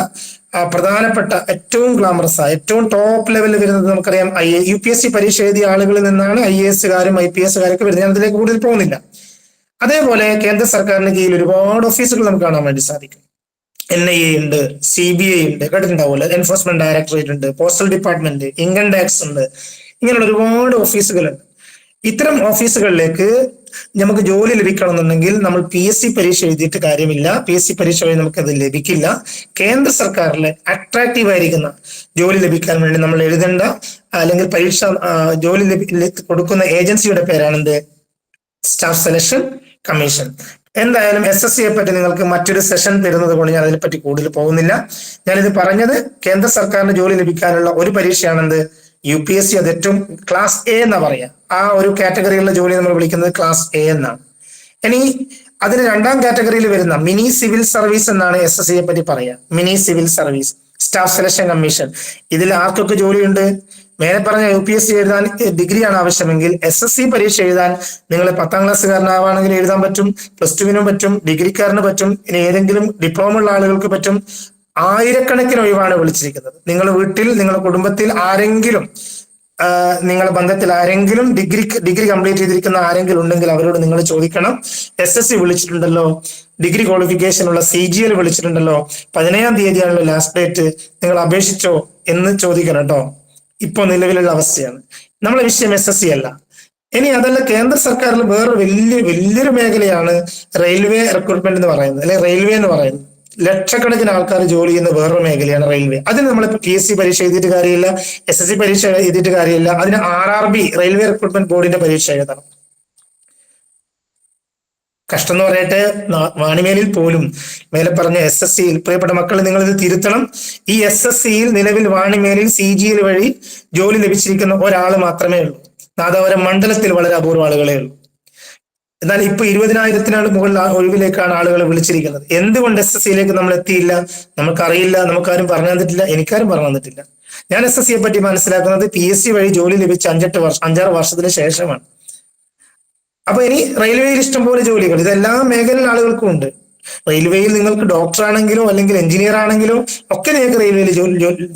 പ്രധാനപ്പെട്ട ഏറ്റവും ഗ്ലാമറസ് ആയ ഏറ്റവും ടോപ്പ് ലെവലിൽ വരുന്നത് നമുക്കറിയാം UPSC പരീക്ഷ എഴുതിയ ആളുകളിൽ നിന്നാണ് IAS-കാരും IPS-കാരൊക്കെ വരുന്നത്. ഞാൻ അതിലേക്ക് കൂടുതൽ പോകുന്നില്ല. അതേപോലെ കേന്ദ്ര സർക്കാരിന് കീഴിൽ ഒരുപാട് ഓഫീസുകൾ നമുക്ക് കാണാൻ വേണ്ടി സാധിക്കും. NIA ഉണ്ട്, CBI ഉണ്ട്, കേട്ടിട്ടുണ്ടാവുമല്ലോ, എൻഫോഴ്സ്മെന്റ് ഡയറക്ടറേറ്റ് ഉണ്ട്, പോസ്റ്റൽ ഡിപ്പാർട്ട്മെന്റ്, ഇൻകം ടാക്സ് ഉണ്ട്, ഇങ്ങനെയുള്ള ഒരുപാട് ഓഫീസുകളുണ്ട്. ഇത്തരം ഓഫീസുകളിലേക്ക് നമുക്ക് ജോലി ലഭിക്കണമെന്നുണ്ടെങ്കിൽ നമ്മൾ PSC പരീക്ഷ എഴുതിയിട്ട് കാര്യമില്ല. PSC പരീക്ഷ വഴി നമുക്കത് ലഭിക്കില്ല. കേന്ദ്ര സർക്കാരിലെ അട്രാക്റ്റീവ് ആയിരിക്കുന്ന ജോലി ലഭിക്കാൻ വേണ്ടി നമ്മൾ എഴുതേണ്ട അല്ലെങ്കിൽ പരീക്ഷ ജോലി കൊടുക്കുന്ന ഏജൻസിയുടെ പേരാണെന്ത്? Staff selection commission. എന്തായാലും SSCയെ പറ്റി നിങ്ങൾക്ക് മറ്റൊരു സെഷൻ തരുന്നത് കൊണ്ട് ഞാൻ അതിനെപ്പറ്റി കൂടുതൽ പോകുന്നില്ല. ഞാനിത് പറഞ്ഞത് കേന്ദ്ര സർക്കാരിന് ജോലി ലഭിക്കാനുള്ള ഒരു പരീക്ഷയാണെന്ത്? UPSC. അത് ഏറ്റവും ക്ലാസ് A എന്നാ പറയാ. ആ ഒരു കാറ്റഗറിയിലുള്ള ജോലി നമ്മൾ വിളിക്കുന്നത് ക്ലാസ് A എന്നാണ്. ഇനി അതിന് 2ാം കാറ്റഗറിയിൽ വരുന്ന മിനി സിവിൽ സർവീസ് എന്നാണ് SSCയെ പറ്റി പറയാ. Mini civil service, staff selection commission. ഇതിൽ ആർക്കൊക്കെ ജോലിയുണ്ട്? മേലെ പറഞ്ഞ UPSC എഴുതാൻ ഡിഗ്രിയാണ് ആവശ്യമെങ്കിൽ SSC പരീക്ഷ എഴുതാൻ നിങ്ങൾ 10ാം ക്ലാസ്സുകാരനാവാണെങ്കിൽ എഴുതാൻ പറ്റും, +2-നും പറ്റും, ഡിഗ്രിക്കാരന് പറ്റും, ഇനി ഏതെങ്കിലും ഡിപ്ലോമ ഉള്ള ആളുകൾക്ക് പറ്റും. ആയിരക്കണക്കിന് ഒഴിവാണ് വിളിച്ചിരിക്കുന്നത്. നിങ്ങളുടെ വീട്ടിൽ, നിങ്ങളുടെ കുടുംബത്തിൽ ആരെങ്കിലും, നിങ്ങളുടെ ബന്ധത്തിൽ ആരെങ്കിലും ഡിഗ്രി കംപ്ലീറ്റ് ചെയ്തിരിക്കുന്ന ആരെങ്കിലും ഉണ്ടെങ്കിൽ അവരോട് നിങ്ങൾ ചോദിക്കണം, SSC വിളിച്ചിട്ടുണ്ടല്ലോ, ഡിഗ്രി ക്വാളിഫിക്കേഷൻ ഉള്ള CGL വിളിച്ചിട്ടുണ്ടല്ലോ, 15ാം തീയതിയാണല്ലോ ലാസ്റ്റ് ഡേറ്റ്, നിങ്ങൾ അപേക്ഷിച്ചോ എന്ന് ചോദിക്കണം കേട്ടോ. ഇപ്പൊ നിലവിലുള്ള അവസ്ഥയാണ്. നമ്മളെ വിഷയം SSC അല്ല. ഇനി അതല്ല, കേന്ദ്ര സർക്കാരിൽ വേറെ വലിയൊരു മേഖലയാണ് റെയിൽവേ റിക്രൂട്ട്മെന്റ് എന്ന് പറയുന്നത്, അല്ലെ റെയിൽവേ എന്ന് പറയുന്നത്. ലക്ഷക്കണക്കിന് ആൾക്കാർ ജോലി ചെയ്യുന്ന വേറൊരു മേഖലയാണ് റെയിൽവേ. അതിന് നമ്മൾ PSC പരീക്ഷ എഴുതിയിട്ട് കാര്യമില്ല, SSC പരീക്ഷ എഴുതിയിട്ട് കാര്യമില്ല. അതിന് RRB, റെയിൽവേ റിക്രൂട്ട്മെന്റ് ബോർഡിന്റെ പരീക്ഷ എഴുതണം. കഷ്ടം എന്ന് പറയട്ടെ, വാണിമേലിൽ പോലും മേലെ പറഞ്ഞ SSCയിൽ, പ്രിയപ്പെട്ട മക്കൾ നിങ്ങൾ ഇത് തിരുത്തണം, ഈ SSCയിൽ നിലവിൽ വാണിമേലിൽ CGL വഴി ജോലി ലഭിച്ചിരിക്കുന്ന ഒരാൾ മാത്രമേ ഉള്ളൂ. നാദാപുരം മണ്ഡലത്തിൽ വളരെ അപൂർവ ആളുകളേ ഉള്ളൂ. എന്നാൽ ഇപ്പൊ 20,000-ന് മുകളിൽ ഒഴിവിലേക്കാണ് ആളുകളെ വിളിച്ചിരിക്കുന്നത്. എന്തുകൊണ്ട് SSCയിലേക്ക് നമ്മൾ എത്തിയില്ല? നമുക്കറിയില്ല, നമുക്കാരും പറഞ്ഞു തന്നിട്ടില്ല, എനിക്കാരും പറഞ്ഞു തന്നിട്ടില്ല. ഞാൻ SSCയെ പറ്റി മനസ്സിലാക്കുന്നത് PSC വഴി ജോലി ലഭിച്ച 5-6 വർഷത്തിന് ശേഷമാണ്. അപ്പൊ ഇനി റെയിൽവേയിൽ ഇഷ്ടംപോലെ ജോലികൾ, ഇതെല്ലാ മേഖലയിലും ആളുകൾക്കും ഉണ്ട്. റെയിൽവേയിൽ നിങ്ങൾക്ക് ഡോക്ടർ ആണെങ്കിലും അല്ലെങ്കിൽ എഞ്ചിനീയർ ആണെങ്കിലും ഒക്കെ നിങ്ങൾക്ക് റെയിൽവേയിൽ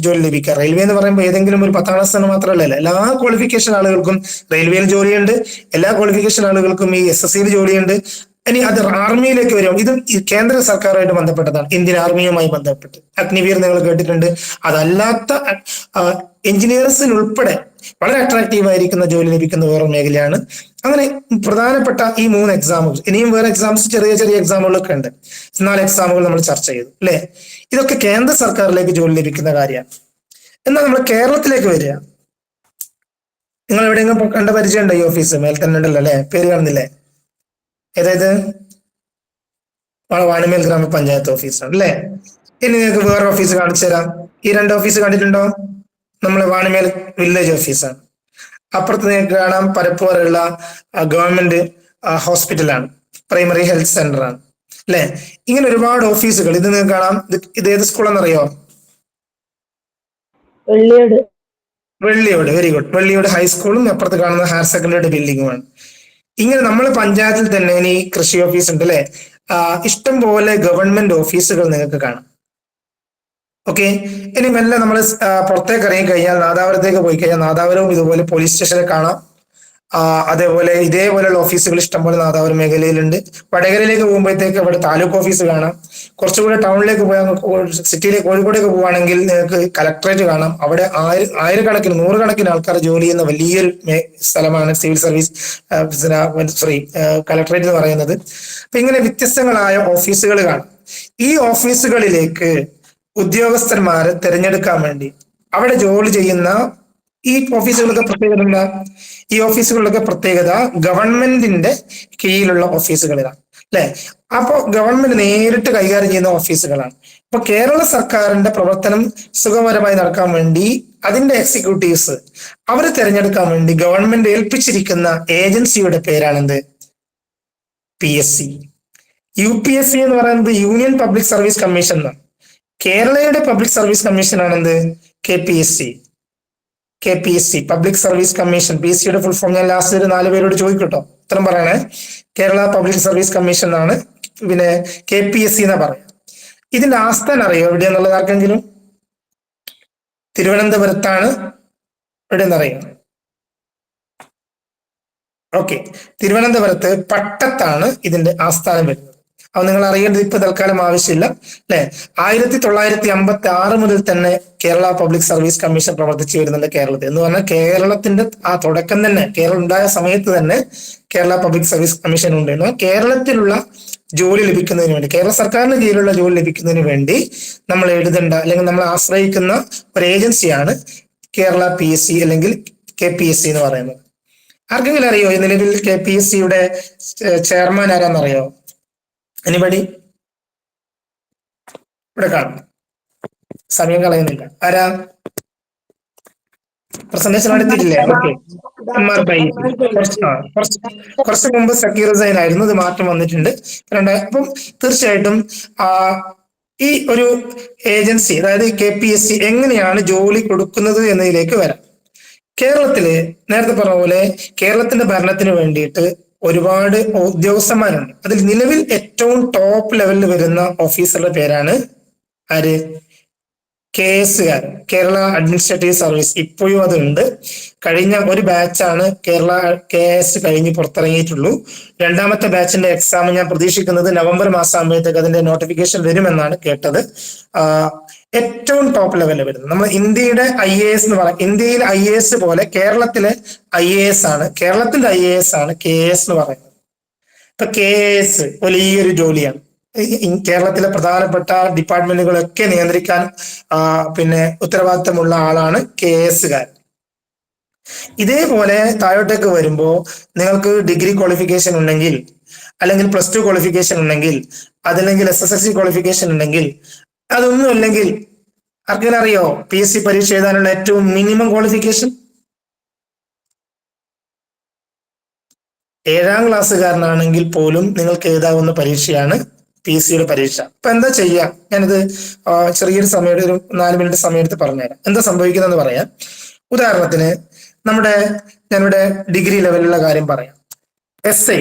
ജോലി ലഭിക്കാം. റെയിൽവേ എന്ന് പറയുമ്പോൾ ഏതെങ്കിലും ഒരു 10ാം ക്ലാസ് മാത്രമല്ല, എല്ലാ ക്വാളിഫിക്കേഷൻ ആളുകൾക്കും റെയിൽവേയിൽ ജോലിയുണ്ട്. എല്ലാ ക്വാളിഫിക്കേഷൻ ആളുകൾക്കും ഈ SSCയിൽ ജോലിയുണ്ട്. ഇനി അത് ആർമിയിലേക്ക് വരും. ഇതും കേന്ദ്ര സർക്കാരുമായിട്ട് ബന്ധപ്പെട്ടതാണ്, ഇന്ത്യൻ ആർമിയുമായി ബന്ധപ്പെട്ട്. അഗ്നിവീർ നിങ്ങൾ കേട്ടിട്ടുണ്ട്. അതല്ലാത്ത എഞ്ചിനീയേഴ്സിന് ഉൾപ്പെടെ വളരെ അട്രാക്റ്റീവ് ആയിരിക്കുന്ന ജോലി ലഭിക്കുന്ന വേറെ മേഖലയാണ്. അങ്ങനെ പ്രധാനപ്പെട്ട ഈ 3 എക്സാമുകൾ, ഇനിയും വേറെ എക്സാംസ് ചെറിയ ചെറിയ എക്സാമുകളൊക്കെ ഉണ്ട്. 4 എക്സാമുകൾ നമ്മൾ ചർച്ച ചെയ്തു അല്ലെ. ഇതൊക്കെ കേന്ദ്ര സർക്കാരിലേക്ക് ജോലി ലഭിക്കുന്ന കാര്യമാണ്. എന്നാൽ നമ്മൾ കേരളത്തിലേക്ക് വരിക. നിങ്ങൾ എവിടെയെങ്കിലും കണ്ട പരിചയം ഉണ്ടോ ഈ ഓഫീസ്? മേൽ തന്നെ ഉണ്ടല്ലോ അല്ലെ, പേര് കാണുന്നില്ലേ? ഏതായത് വാണിമേൽ ഗ്രാമപഞ്ചായത്ത് ഓഫീസാണ് അല്ലെ. ഇനി നിങ്ങൾക്ക് വേറെ ഓഫീസ് കാണിച്ചു തരാം. ഈ 2 ഓഫീസ് കണ്ടിട്ടുണ്ടോ? നമ്മളെ വാണിമേൽ വില്ലേജ് ഓഫീസാണ്. അപ്പുറത്ത് നിങ്ങൾക്ക് കാണാം പരപ്പൂരുള്ള ഗവൺമെന്റ് ഹോസ്പിറ്റലാണ്, പ്രൈമറി ഹെൽത്ത് സെന്റർ ആണ് അല്ലെ. ഇങ്ങനെ ഒരുപാട് ഓഫീസുകൾ. ഇത് നിങ്ങൾക്ക് കാണാം. ഇത് ഏത് സ്കൂളാണെന്നറിയോ? വെള്ളിയോട്. Very good. വെള്ളിയോട് ഹൈസ്കൂളും അപ്പുറത്ത് കാണുന്ന ഹയർ സെക്കൻഡറി ബിൽഡിങ്ങുമാണ്. ഇങ്ങനെ നമ്മളെ പഞ്ചായത്തിൽ തന്നെ ഇനി കൃഷി ഓഫീസ് ഉണ്ട് അല്ലെ. ഇഷ്ടം പോലെ ഗവൺമെന്റ് ഓഫീസുകൾ നിങ്ങൾക്ക് കാണാം. ഓക്കെ. ഇനി മെല്ലെ നമ്മൾ പുറത്തേക്ക് ഇറങ്ങി കഴിഞ്ഞാൽ നാദാപുരത്തേക്ക് പോയി കഴിഞ്ഞാൽ നാദാപുരവും ഇതുപോലെ പോലീസ് സ്റ്റേഷനിൽ കാണാം. അതേപോലെ ഇതേപോലെയുള്ള ഓഫീസുകൾ ഇഷ്ടംപോലെ നാദാപുരം മേഖലയിലുണ്ട്. വടകരയിലേക്ക് പോകുമ്പോഴത്തേക്ക് അവിടെ താലൂക്ക് ഓഫീസ് കാണാം. കുറച്ചുകൂടെ ടൗണിലേക്ക് പോയാൽ സിറ്റിയിലേക്ക് കോഴിക്കോടേക്ക് പോവുകയാണെങ്കിൽ നിങ്ങൾക്ക് കലക്ടറേറ്റ് കാണാം. അവിടെ ആയിരക്കണക്കിന് 100 കണക്കിന് ആൾക്കാർ ജോലി ചെയ്യുന്ന വലിയൊരു സ്ഥലമാണ് സിവിൽ സർവീസ് കലക്ടറേറ്റ് എന്ന് പറയുന്നത്. അപ്പൊ ഇങ്ങനെ വ്യത്യസ്തങ്ങളായ ഓഫീസുകൾ കാണാം. ഈ ഓഫീസുകളിലേക്ക് ഉദ്യോഗസ്ഥന്മാരെ തിരഞ്ഞെടുക്കാൻ വേണ്ടി അവിടെ ജോലി ചെയ്യുന്ന ഈ ഓഫീസുകളൊക്കെ പ്രത്യേകത എന്താ? ഈ ഓഫീസുകളിലൊക്കെ പ്രത്യേകത ഗവൺമെന്റിന്റെ കീഴിലുള്ള ഓഫീസുകളിലാണ് അല്ലെ. അപ്പോ ഗവൺമെന്റ് നേരിട്ട് കൈകാര്യം ചെയ്യുന്ന ഓഫീസുകളാണ്. ഇപ്പൊ കേരള സർക്കാരിന്റെ പ്രവർത്തനം സുഗമപരമായി നടക്കാൻ വേണ്ടി അതിന്റെ എക്സിക്യൂട്ടീവ്സ് അവരെ തിരഞ്ഞെടുക്കാൻ വേണ്ടി ഗവൺമെന്റ് ഏൽപ്പിച്ചിരിക്കുന്ന ഏജൻസിയുടെ പേരാണെന്ത്? PSC. UPSC എന്ന് പറയുന്നത് യൂണിയൻ പബ്ലിക് സർവീസ് കമ്മീഷൻ എന്നാണ്. കേരളയുടെ പബ്ലിക് സർവീസ് കമ്മീഷൻ ആണെന്ത്? KPSC. Public service commission. PSCയുടെ ഫുൾ ഫോം ഞാൻ ലാസ്റ്റ് 4 പേരോട് ചോദിക്കട്ടോ, ഉത്തരം പറയണേ. കേരള പബ്ലിക് സർവീസ് കമ്മീഷൻ എന്നാണ്. പിന്നെ KPSC എന്നാ പറയാം. ഇതിന്റെ ആസ്ഥാനം അറിയോ എവിടെയാന്നുള്ളത് ആർക്കെങ്കിലും? തിരുവനന്തപുരത്താണ്. എവിടെയെന്നറിയോ? ഓക്കെ, തിരുവനന്തപുരത്ത് പട്ടത്താണ് ഇതിന്റെ ആസ്ഥാനം വരുന്നത്. അത് നിങ്ങൾ അറിയേണ്ടത് ഇപ്പൊ തൽക്കാലം ആവശ്യമില്ല അല്ലെ. 1956 മുതൽ തന്നെ കേരള പബ്ലിക് സർവീസ് കമ്മീഷൻ പ്രവർത്തിച്ചു വരുന്നുണ്ട് കേരളത്തിൽ. എന്ന് പറഞ്ഞാൽ കേരളത്തിന്റെ ആ തുടക്കം തന്നെ, കേരളം ഉണ്ടായ സമയത്ത് തന്നെ കേരള പബ്ലിക് സർവീസ് കമ്മീഷൻ ഉണ്ടായിരുന്നു. കേരളത്തിലുള്ള ജോലി ലഭിക്കുന്നതിന് വേണ്ടി, കേരള സർക്കാരിന് കീഴിലുള്ള ജോലി ലഭിക്കുന്നതിന് വേണ്ടി നമ്മൾ എഴുതേണ്ട അല്ലെങ്കിൽ നമ്മൾ ആശ്രയിക്കുന്ന ഒരു ഏജൻസിയാണ് കേരള PSC അല്ലെങ്കിൽ KPSC എന്ന് പറയുന്നത്. ആർക്കെങ്കിലും അറിയോ ഈ നിലവിൽ KPSCയുടെ ചെയർമാൻ ആരാന്നറിയോ? എനിബഡി? ഇവിടെ കാണും. സമയം കളയുന്നില്ല. ആരാ? പ്രസന്റേഷൻ എടുത്തിട്ടില്ലേ? ഓക്കെ. MR ബൈജു. കുറച്ച് മുമ്പ് സക്കീർ ഹുസൈൻ ആയിരുന്നു. ഇത് മാറ്റം വന്നിട്ടുണ്ട്. അപ്പം തീർച്ചയായിട്ടും ഈ ഒരു ഏജൻസി, അതായത് KPSC എങ്ങനെയാണ് ജോലി കൊടുക്കുന്നത് എന്നതിലേക്ക് വരാം. കേരളത്തില് നേരത്തെ പറഞ്ഞ പോലെ കേരളത്തിന്റെ ഭരണത്തിന് വേണ്ടിയിട്ട് ഒരുപാട് ഉദ്യോഗസ്ഥന്മാരുണ്ട്. അതിൽ നിലവിൽ ഏറ്റവും ടോപ്പ് ലെവലിൽ വരുന്ന ഓഫീസറുടെ പേരാണ് ആര്? KSകാരൻ, കേരള അഡ്മിനിസ്ട്രേറ്റീവ് സർവീസ്. ഇപ്പോഴും അതുണ്ട്. കഴിഞ്ഞ ഒരു ബാച്ചാണ് കേരള KS കഴിഞ്ഞ് പുറത്തിറങ്ങിയിട്ടുള്ളൂ. 2ാമത്തെ ബാച്ചിന്റെ എക്സാം ഞാൻ പ്രതീക്ഷിക്കുന്നത് നവംബർ മാസം ആകുമ്പോഴത്തേക്ക് അതിന്റെ നോട്ടിഫിക്കേഷൻ വരുമെന്നാണ് കേട്ടത്. ഏറ്റവും ടോപ്പ് ലെവലിൽ വരുന്നത് നമ്മൾ ഇന്ത്യയുടെ IAS എന്ന് പറയാം. ഇന്ത്യയിലെ IAS പോലെ കേരളത്തിലെ IAS ആണ്, കേരളത്തിന്റെ IAS ആണ് KS എന്ന് പറയുന്നത്. ഇപ്പൊ KS വലിയൊരു ജോലിയാണ്. കേരളത്തിലെ പ്രധാനപ്പെട്ട ഡിപ്പാർട്ട്മെന്റുകളൊക്കെ നിയന്ത്രിക്കാൻ പിന്നെ ഉത്തരവാദിത്തമുള്ള ആളാണ് KSകാരൻ. ഇതേപോലെ താഴോട്ടേക്ക് വരുമ്പോൾ നിങ്ങൾക്ക് ഡിഗ്രി ക്വാളിഫിക്കേഷൻ ഉണ്ടെങ്കിൽ, അല്ലെങ്കിൽ +2 ക്വാളിഫിക്കേഷൻ ഉണ്ടെങ്കിൽ, അതല്ലെങ്കിൽ SSLC ക്വാളിഫിക്കേഷൻ ഉണ്ടെങ്കിൽ, അതൊന്നും അല്ലെങ്കിൽ ആർക്കെങ്കിലും അറിയോ PSC പരീക്ഷ എഴുതാനുള്ള ഏറ്റവും മിനിമം ക്വാളിഫിക്കേഷൻ? 7ാം ക്ലാസ്സുകാരനാണെങ്കിൽ പോലും നിങ്ങൾക്ക് എഴുതാവുന്ന പരീക്ഷയാണ് PSCയുടെ പരീക്ഷ. അപ്പൊ എന്താ ചെയ്യാ? ഞാനിത് ചെറിയൊരു സമയം, ഒരു 4 മിനിറ്റ് സമയം എടുത്ത് പറഞ്ഞുതരാം എന്താ സംഭവിക്കുന്നതെന്ന് പറയാം. ഉദാഹരണത്തിന് ഞാനിവിടെ ഡിഗ്രി ലെവലിലുള്ള കാര്യം പറയാം. SI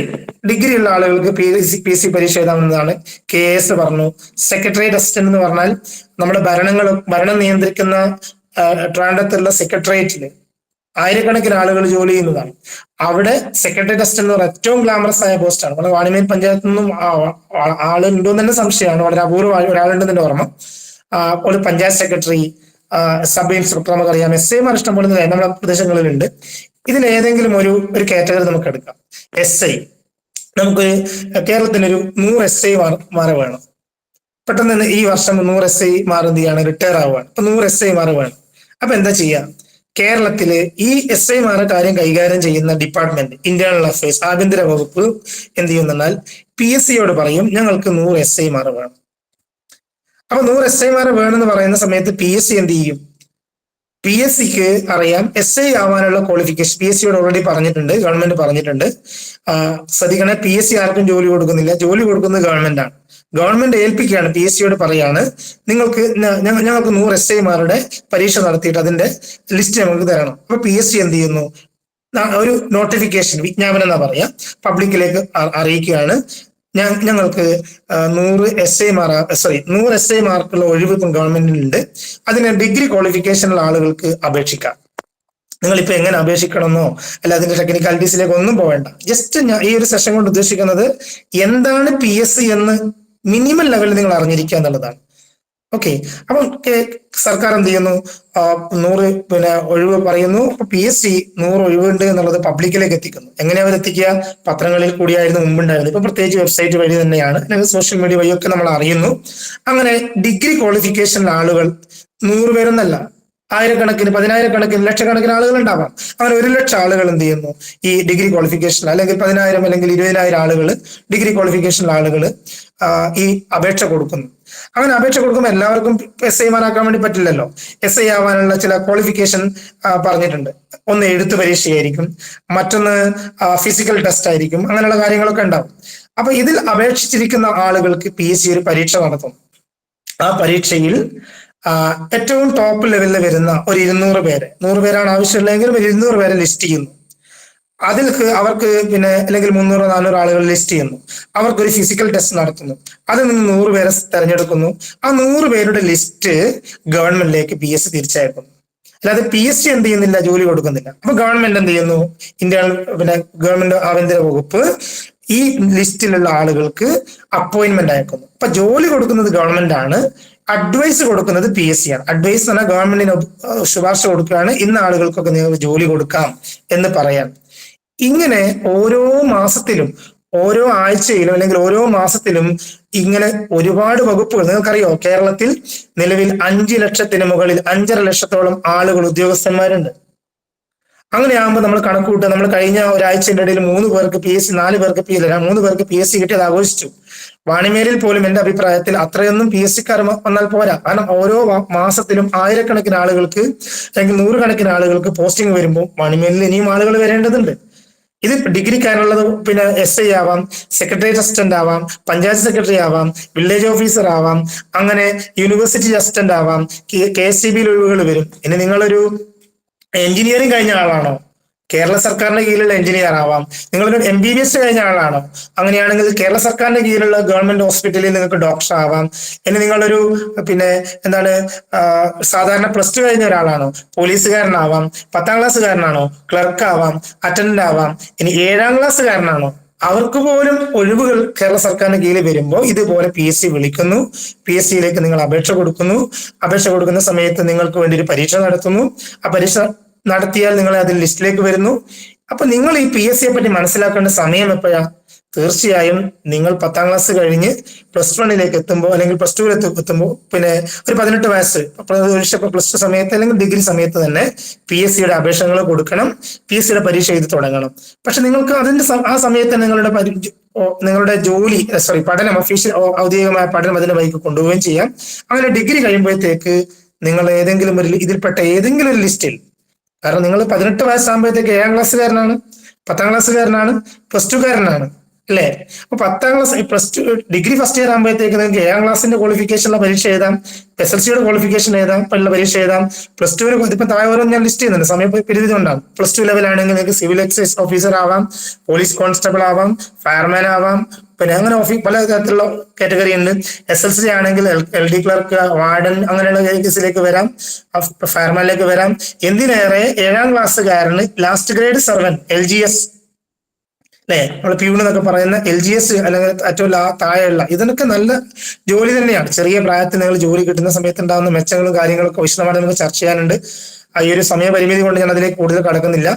ഡിഗ്രി ഉള്ള ആളുകൾക്ക് പി എസ് സി പരീക്ഷ എഴുതാവുന്നതാണ്. KS പറഞ്ഞു. സെക്രട്ടേറിയറ്റ് അസിസ്റ്റന്റ് എന്ന് പറഞ്ഞാൽ നമ്മുടെ ഭരണം നിയന്ത്രിക്കുന്ന ട്രാൻഡത്തുള്ള സെക്രട്ടേറിയറ്റില് ആയിരക്കണക്കിന് ആളുകൾ ജോലി ചെയ്യുന്നതാണ്. അവിടെ സെക്രട്ടേറിയറ്റ് അസിസ്റ്റന്റ് എന്ന് പറഞ്ഞാൽ ഏറ്റവും ഗ്ലാമറസ് ആയ പോസ്റ്റാണ്. നമ്മുടെ വാണിമേൽ പഞ്ചായത്തിൽ നിന്നും ആളുണ്ടോ എന്ന് തന്നെ സംശയമാണ്. വളരെ അപൂർവമായി ഒരാളുണ്ടെന്ന് തന്നെ ഓർമ്മ. ഒരു പഞ്ചായത്ത് സെക്രട്ടറി, സബ് ഇൻസ്പെക്ടർ, നമുക്കറിയാം. SI മാർ ഇഷ്ടംപോലെ നമ്മുടെ പ്രദേശങ്ങളിലുണ്ട്. ഇതിൽ ഏതെങ്കിലും ഒരു കാറ്റഗറി നമുക്ക് എടുക്കാം. SI. നമുക്ക് കേരളത്തിനൊരു 100 SI മാരെ വേണം. പെട്ടെന്ന് തന്നെ ഈ വർഷം 100 SI മാർ എന്ത് ചെയ്യാണ്, റിട്ടയർ ആവുകയാണ്. അപ്പൊ 100 SI മാർ വേണം. അപ്പൊ എന്താ ചെയ്യാ? കേരളത്തില് ഈ SI മാരെ കാര്യം കൈകാര്യം ചെയ്യുന്ന ഡിപ്പാർട്ട്മെന്റ്, ഇന്റേണൽ അഫയേഴ്സ്, ആഭ്യന്തര വകുപ്പ് എന്ത് ചെയ്യുന്നാൽ PSCയോട് പറയും, ഞങ്ങൾക്ക് 100 SI മാർ വേണം. അപ്പൊ 100 SI മാരെ വേണമെന്ന് പറയുന്ന സമയത്ത് PSC എന്ത് ചെയ്യും? PSCക്ക് അറിയാം SI ആവാനുള്ള ക്വാളിഫിക്കേഷൻ PSCയോട് ഓൾറെഡി പറഞ്ഞിട്ടുണ്ട്, ഗവൺമെന്റ് പറഞ്ഞിട്ടുണ്ട്. ശ്രദ്ധിക്കണേ, PSC ആർക്കും ജോലി കൊടുക്കുന്നില്ല, ജോലി കൊടുക്കുന്നത് ഗവൺമെന്റ് ആണ്. ഗവൺമെന്റ് ഏൽപ്പിക്കുകയാണ്, PSCയോട് പറയാണ്, ഞങ്ങൾക്ക് 100 SI മാരുടെ പരീക്ഷ നടത്തിയിട്ട് അതിന്റെ ലിസ്റ്റ് ഞങ്ങൾക്ക് തരണം. അപ്പൊ PSC എന്ത് ചെയ്യുന്നു? ഒരു നോട്ടിഫിക്കേഷൻ, വിജ്ഞാപനം എന്നാ പറയാ, പബ്ലിക്കിലേക്ക് അറിയിക്കുകയാണ്, ഞങ്ങൾക്ക് 100 SI മാർക്കുള്ള ഒഴിവ് ഗവൺമെന്റിനുണ്ട്. അതിന് ഡിഗ്രി ക്വാളിഫിക്കേഷനുള്ള ആളുകൾക്ക് അപേക്ഷിക്കാം. നിങ്ങളിപ്പോ എങ്ങനെ അപേക്ഷിക്കണമെന്നോ അല്ല അതിന്റെ ടെക്നിക്കാലിറ്റീസിലേക്ക് ഒന്നും പോവേണ്ട. ജസ്റ്റ് ഞാൻ ഈ ഒരു സെഷൻ കൊണ്ട് ഉദ്ദേശിക്കുന്നത് എന്താണ് PSC എന്ന് മിനിമം ലെവലിൽ നിങ്ങൾ അറിഞ്ഞിരിക്കുക എന്നുള്ളതാണ്. ഓക്കെ. അപ്പം സർക്കാർ എന്ത് ചെയ്യുന്നു? 100 ഒഴിവ് പറയുന്നു. അപ്പൊ PSC 100 ഒഴിവുണ്ട് എന്നുള്ളത് പബ്ലിക്കിലേക്ക് എത്തിക്കുന്നു. എങ്ങനെ അവർ എത്തിക്കുക? പത്രങ്ങളിൽ കൂടിയായിരുന്നു മുമ്പുണ്ടായിരുന്നത്. ഇപ്പൊ പ്രത്യേകിച്ച് വെബ്സൈറ്റ് വഴി തന്നെയാണ്, അല്ലെങ്കിൽ സോഷ്യൽ മീഡിയ വഴിയൊക്കെ നമ്മൾ അറിയുന്നു. അങ്ങനെ ഡിഗ്രി ക്വാളിഫിക്കേഷനുള്ള ആളുകൾ 100 പേരൊന്നല്ല, ആയിരക്കണക്കിന്, 10,000-കണക്കിന്, ലക്ഷക്കണക്കിന് ആളുകൾ ഉണ്ടാവാം. അങ്ങനെ 1,00,000 ആളുകൾ എന്ത് ചെയ്യുന്നു? ഈ ഡിഗ്രി ക്വാളിഫിക്കേഷൻ, അല്ലെങ്കിൽ 10,000 അല്ലെങ്കിൽ 20,000 ആളുകൾ, ഡിഗ്രി ക്വാളിഫിക്കേഷനുള്ള ആളുകൾ ഈ അപേക്ഷ കൊടുക്കുന്നു. അങ്ങനെ അപേക്ഷ കൊടുക്കുമ്പോൾ എല്ലാവർക്കും SI മാരാക്കാൻ വേണ്ടി പറ്റില്ലല്ലോ. SI ആവാനുള്ള ചില ക്വാളിഫിക്കേഷൻ പറഞ്ഞിട്ടുണ്ട്. ഒന്ന് എഴുത്ത് പരീക്ഷയായിരിക്കും, മറ്റൊന്ന് ഫിസിക്കൽ ടെസ്റ്റ് ആയിരിക്കും, അങ്ങനെയുള്ള കാര്യങ്ങളൊക്കെ ഉണ്ടാവും. അപ്പൊ ഇതിൽ അപേക്ഷിച്ചിരിക്കുന്ന ആളുകൾക്ക് PSC ഒരു പരീക്ഷ നടത്തും. ആ പരീക്ഷയിൽ ഏറ്റവും ടോപ്പ് ലെവലിൽ വരുന്ന ഒരു 200 പേര്, 100 പേരാണ് ആവശ്യമുള്ളതെങ്കിലും 200 പേരെ ലിസ്റ്റ് ചെയ്യുന്നു. അവർക്ക് അല്ലെങ്കിൽ 300-400 ആളുകൾ ലിസ്റ്റ് ചെയ്യുന്നു. അവർക്കൊരു ഫിസിക്കൽ ടെസ്റ്റ് നടത്തുന്നു. അതിൽ നിന്ന് 100 പേരെ തെരഞ്ഞെടുക്കുന്നു. ആ 100 പേരുടെ ലിസ്റ്റ് ഗവൺമെന്റിലേക്ക് PSC തിരിച്ചയക്കുന്നു. അല്ലാതെ PSC എന്ത് ചെയ്യുന്നില്ല? ജോലി കൊടുക്കുന്നില്ല. അപ്പൊ ഗവൺമെന്റ് എന്ത് ചെയ്യുന്നു? ഗവൺമെന്റ് ആഭ്യന്തര വകുപ്പ് ഈ ലിസ്റ്റിലുള്ള ആളുകൾക്ക് അപ്പോയിന്റ്മെന്റ് അയക്കുന്നു. അപ്പൊ ജോലി കൊടുക്കുന്നത് ഗവൺമെന്റ് ആണ്, അഡ്വൈസ് കൊടുക്കുന്നത് PSC ആണ്. അഡ്വൈസ് എന്ന് പറഞ്ഞാൽ ഗവൺമെന്റിന് ശുപാർശ കൊടുക്കുകയാണ്, ഇന്ന ആളുകൾക്കൊക്കെ നിങ്ങൾക്ക് ജോലി കൊടുക്കാം എന്ന് പറയാൻ. ഇങ്ങനെ ഓരോ മാസത്തിലും, ഓരോ ആഴ്ചയിലും, അല്ലെങ്കിൽ ഓരോ മാസത്തിലും ഇങ്ങനെ ഒരുപാട് വകുപ്പുകൾ. നിങ്ങൾക്കറിയോ, കേരളത്തിൽ നിലവിൽ 5 ലക്ഷത്തിന് മുകളിൽ, 5.5 ലക്ഷത്തോളം ആളുകൾ, ഉദ്യോഗസ്ഥന്മാരുണ്ട്. അങ്ങനെയാകുമ്പോൾ നമ്മൾ കണക്കൂട്ടുക, നമ്മൾ കഴിഞ്ഞ ഒരാഴ്ചയുടെ ഇടയിൽ 3 പേർക്ക് PSC, 4 പേർക്ക് 3 പേർക്ക് PSC കിട്ടിയത് ആഘോഷിച്ചു. വാണിമേലിൽ പോലും എന്റെ അഭിപ്രായത്തിൽ അത്രയൊന്നും PSC-ക്കാർ വന്നാൽ പോരാ. കാരണം ഓരോ മാസത്തിലും ആയിരക്കണക്കിന് ആളുകൾക്ക്, അല്ലെങ്കിൽ 100 കണക്കിന് ആളുകൾക്ക് പോസ്റ്റിംഗ് വരുമ്പോൾ വാണിമേലിൽ ഇനിയും ആളുകൾ വരേണ്ടതുണ്ട്. ഇത് ഡിഗ്രിക്കാരുള്ളത് SI ആവാം, സെക്രട്ടേറിയറ്റ് അസിസ്റ്റന്റ് ആവാം, പഞ്ചായത്ത് സെക്രട്ടറി ആവാം, വില്ലേജ് ഓഫീസർ ആവാം, അങ്ങനെ യൂണിവേഴ്സിറ്റി അസിസ്റ്റന്റ് ആവാം, KSCB-യിൽ ഒഴിവുകൾ വരും. ഇനി നിങ്ങളൊരു എഞ്ചിനീയറിംഗ് കഴിഞ്ഞ ആളാണോ? കേരള സർക്കാരിന്റെ കീഴിലുള്ള എഞ്ചിനീയർ ആവാം. നിങ്ങളൊരു MBBS കഴിഞ്ഞ ആളാണോ? അങ്ങനെയാണെങ്കിൽ കേരള സർക്കാരിന്റെ കീഴിലുള്ള ഗവൺമെന്റ് ഹോസ്പിറ്റലിൽ നിങ്ങൾക്ക് ഡോക്ടർ ആവാം. ഇനി നിങ്ങളൊരു സാധാരണ +2 കഴിഞ്ഞ ഒരാളാണോ? പോലീസുകാരനാവാം. 10ാം ക്ലാസ്സുകാരനാണോ? ക്ലർക്ക് ആവാം, അറ്റൻഡന്റ് ആവാം. ഇനി 7ാം ക്ലാസ്സുകാരനാണോ? അവർക്ക് പോലും ഒഴിവുകൾ കേരള സർക്കാരിന്റെ കീഴിൽ വരുമ്പോൾ ഇതുപോലെ PSC വിളിക്കുന്നു. PSC-യിലേക്ക് നിങ്ങൾ അപേക്ഷ കൊടുക്കുന്നു. അപേക്ഷ കൊടുക്കുന്ന സമയത്ത് നിങ്ങൾക്ക് വേണ്ടി ഒരു പരീക്ഷ നടത്തുന്നു. ആ പരീക്ഷ നടത്തിയാൽ നിങ്ങൾ അതിൽ ലിസ്റ്റിലേക്ക് വരുന്നു. അപ്പൊ നിങ്ങൾ ഈ PSC-യെ പറ്റി മനസ്സിലാക്കേണ്ട സമയം എപ്പോഴാ? തീർച്ചയായും നിങ്ങൾ 10ാം ക്ലാസ് കഴിഞ്ഞ് +1-ലേക്ക് എത്തുമ്പോൾ, അല്ലെങ്കിൽ +2-ലേക്ക് എത്തുമ്പോൾ, ഒരു 18 വയസ്സ്, +2 സമയത്ത് അല്ലെങ്കിൽ ഡിഗ്രി സമയത്ത് തന്നെ PSC-യുടെ അപേക്ഷകൾ കൊടുക്കണം. PSC-യുടെ പരീക്ഷ എഴുതി തുടങ്ങണം. പക്ഷെ നിങ്ങൾക്ക് ആ സമയത്ത് നിങ്ങളുടെ പഠനം, ഔദ്യോഗികമായ പഠനം അതിന്റെ വഴിക്ക് കൊണ്ടുപോവുകയും ചെയ്യാം. അങ്ങനെ ഡിഗ്രി കഴിയുമ്പോഴത്തേക്ക് നിങ്ങൾ ഇതിൽപ്പെട്ട ഏതെങ്കിലും ഒരു ലിസ്റ്റിൽ, കാരണം നിങ്ങൾ 18 വയസ്സാകുമ്പോഴത്തേക്ക് 7ാം ക്ലാസ്സുകാരനാണ്, 10ാം ക്ലാസ്സുകാരനാണ്, +2-കാരനാണ്. അല്ലേ? അപ്പൊ 10ാം class plus two degree first year ആകുമ്പോഴത്തേക്ക് നിങ്ങൾക്ക് 7ാം ക്ലാസിന്റെ ക്വാളിഫിക്കേഷനുള്ള പരീക്ഷ എഴുതാം, SLCയുടെ ക്വാളിഫിക്കേഷൻ എഴുതാം, പരീക്ഷ എഴുതാം. പ്ലസ് ടുവിന് ഇപ്പൊ താഴെ ഓരോ ഞാൻ ലിസ്റ്റ് ചെയ്യുന്നുണ്ട്, സമയപരിധി ഉണ്ടാകും. പ്ലസ് ടു ലെവൽ ആണെങ്കിൽ നിങ്ങൾക്ക് സിവിൽ എക്സൈസ് ഓഫീസർ ആവാം, പോലീസ് കോൺസ്റ്റബിൾ ആവാം, ഫയർമാൻ ആവാം, പിന്നെ അങ്ങനെ പല തരത്തിലുള്ള കാറ്റഗറി ഉണ്ട്. SLC ആണെങ്കിൽ LD ക്ലർക്ക്, വാർഡൻ, അങ്ങനെയുള്ള കേസിലേക്ക് വരാം, ഫയർമാനിലേക്ക് വരാം. എന്തിനേറെ 7ാം ക്ലാസ്സുകാരന് ലാസ്റ്റ് ഗ്രേഡ് സർവന്റ് LGS, അല്ലെ, നമ്മൾ പ്യൂൺ എന്നൊക്കെ പറയുന്ന LGS അല്ലെങ്കിൽ ഏറ്റവും താഴെയുള്ള, ഇതിനൊക്കെ നല്ല ജോലി തന്നെയാണ്. ചെറിയ പ്രായത്തിൽ നിങ്ങൾ ജോലി കിട്ടുന്ന സമയത്ത് ഉണ്ടാകുന്ന മെച്ചങ്ങളും കാര്യങ്ങളൊക്കെ വിശദമായിട്ട് നമുക്ക് ചർച്ച ചെയ്യാനുണ്ട്. ഈ ഒരു സമയപരിമിതി കൊണ്ട് ഞാൻ അതിലേക്ക് കൂടുതൽ കടക്കുന്നില്ല.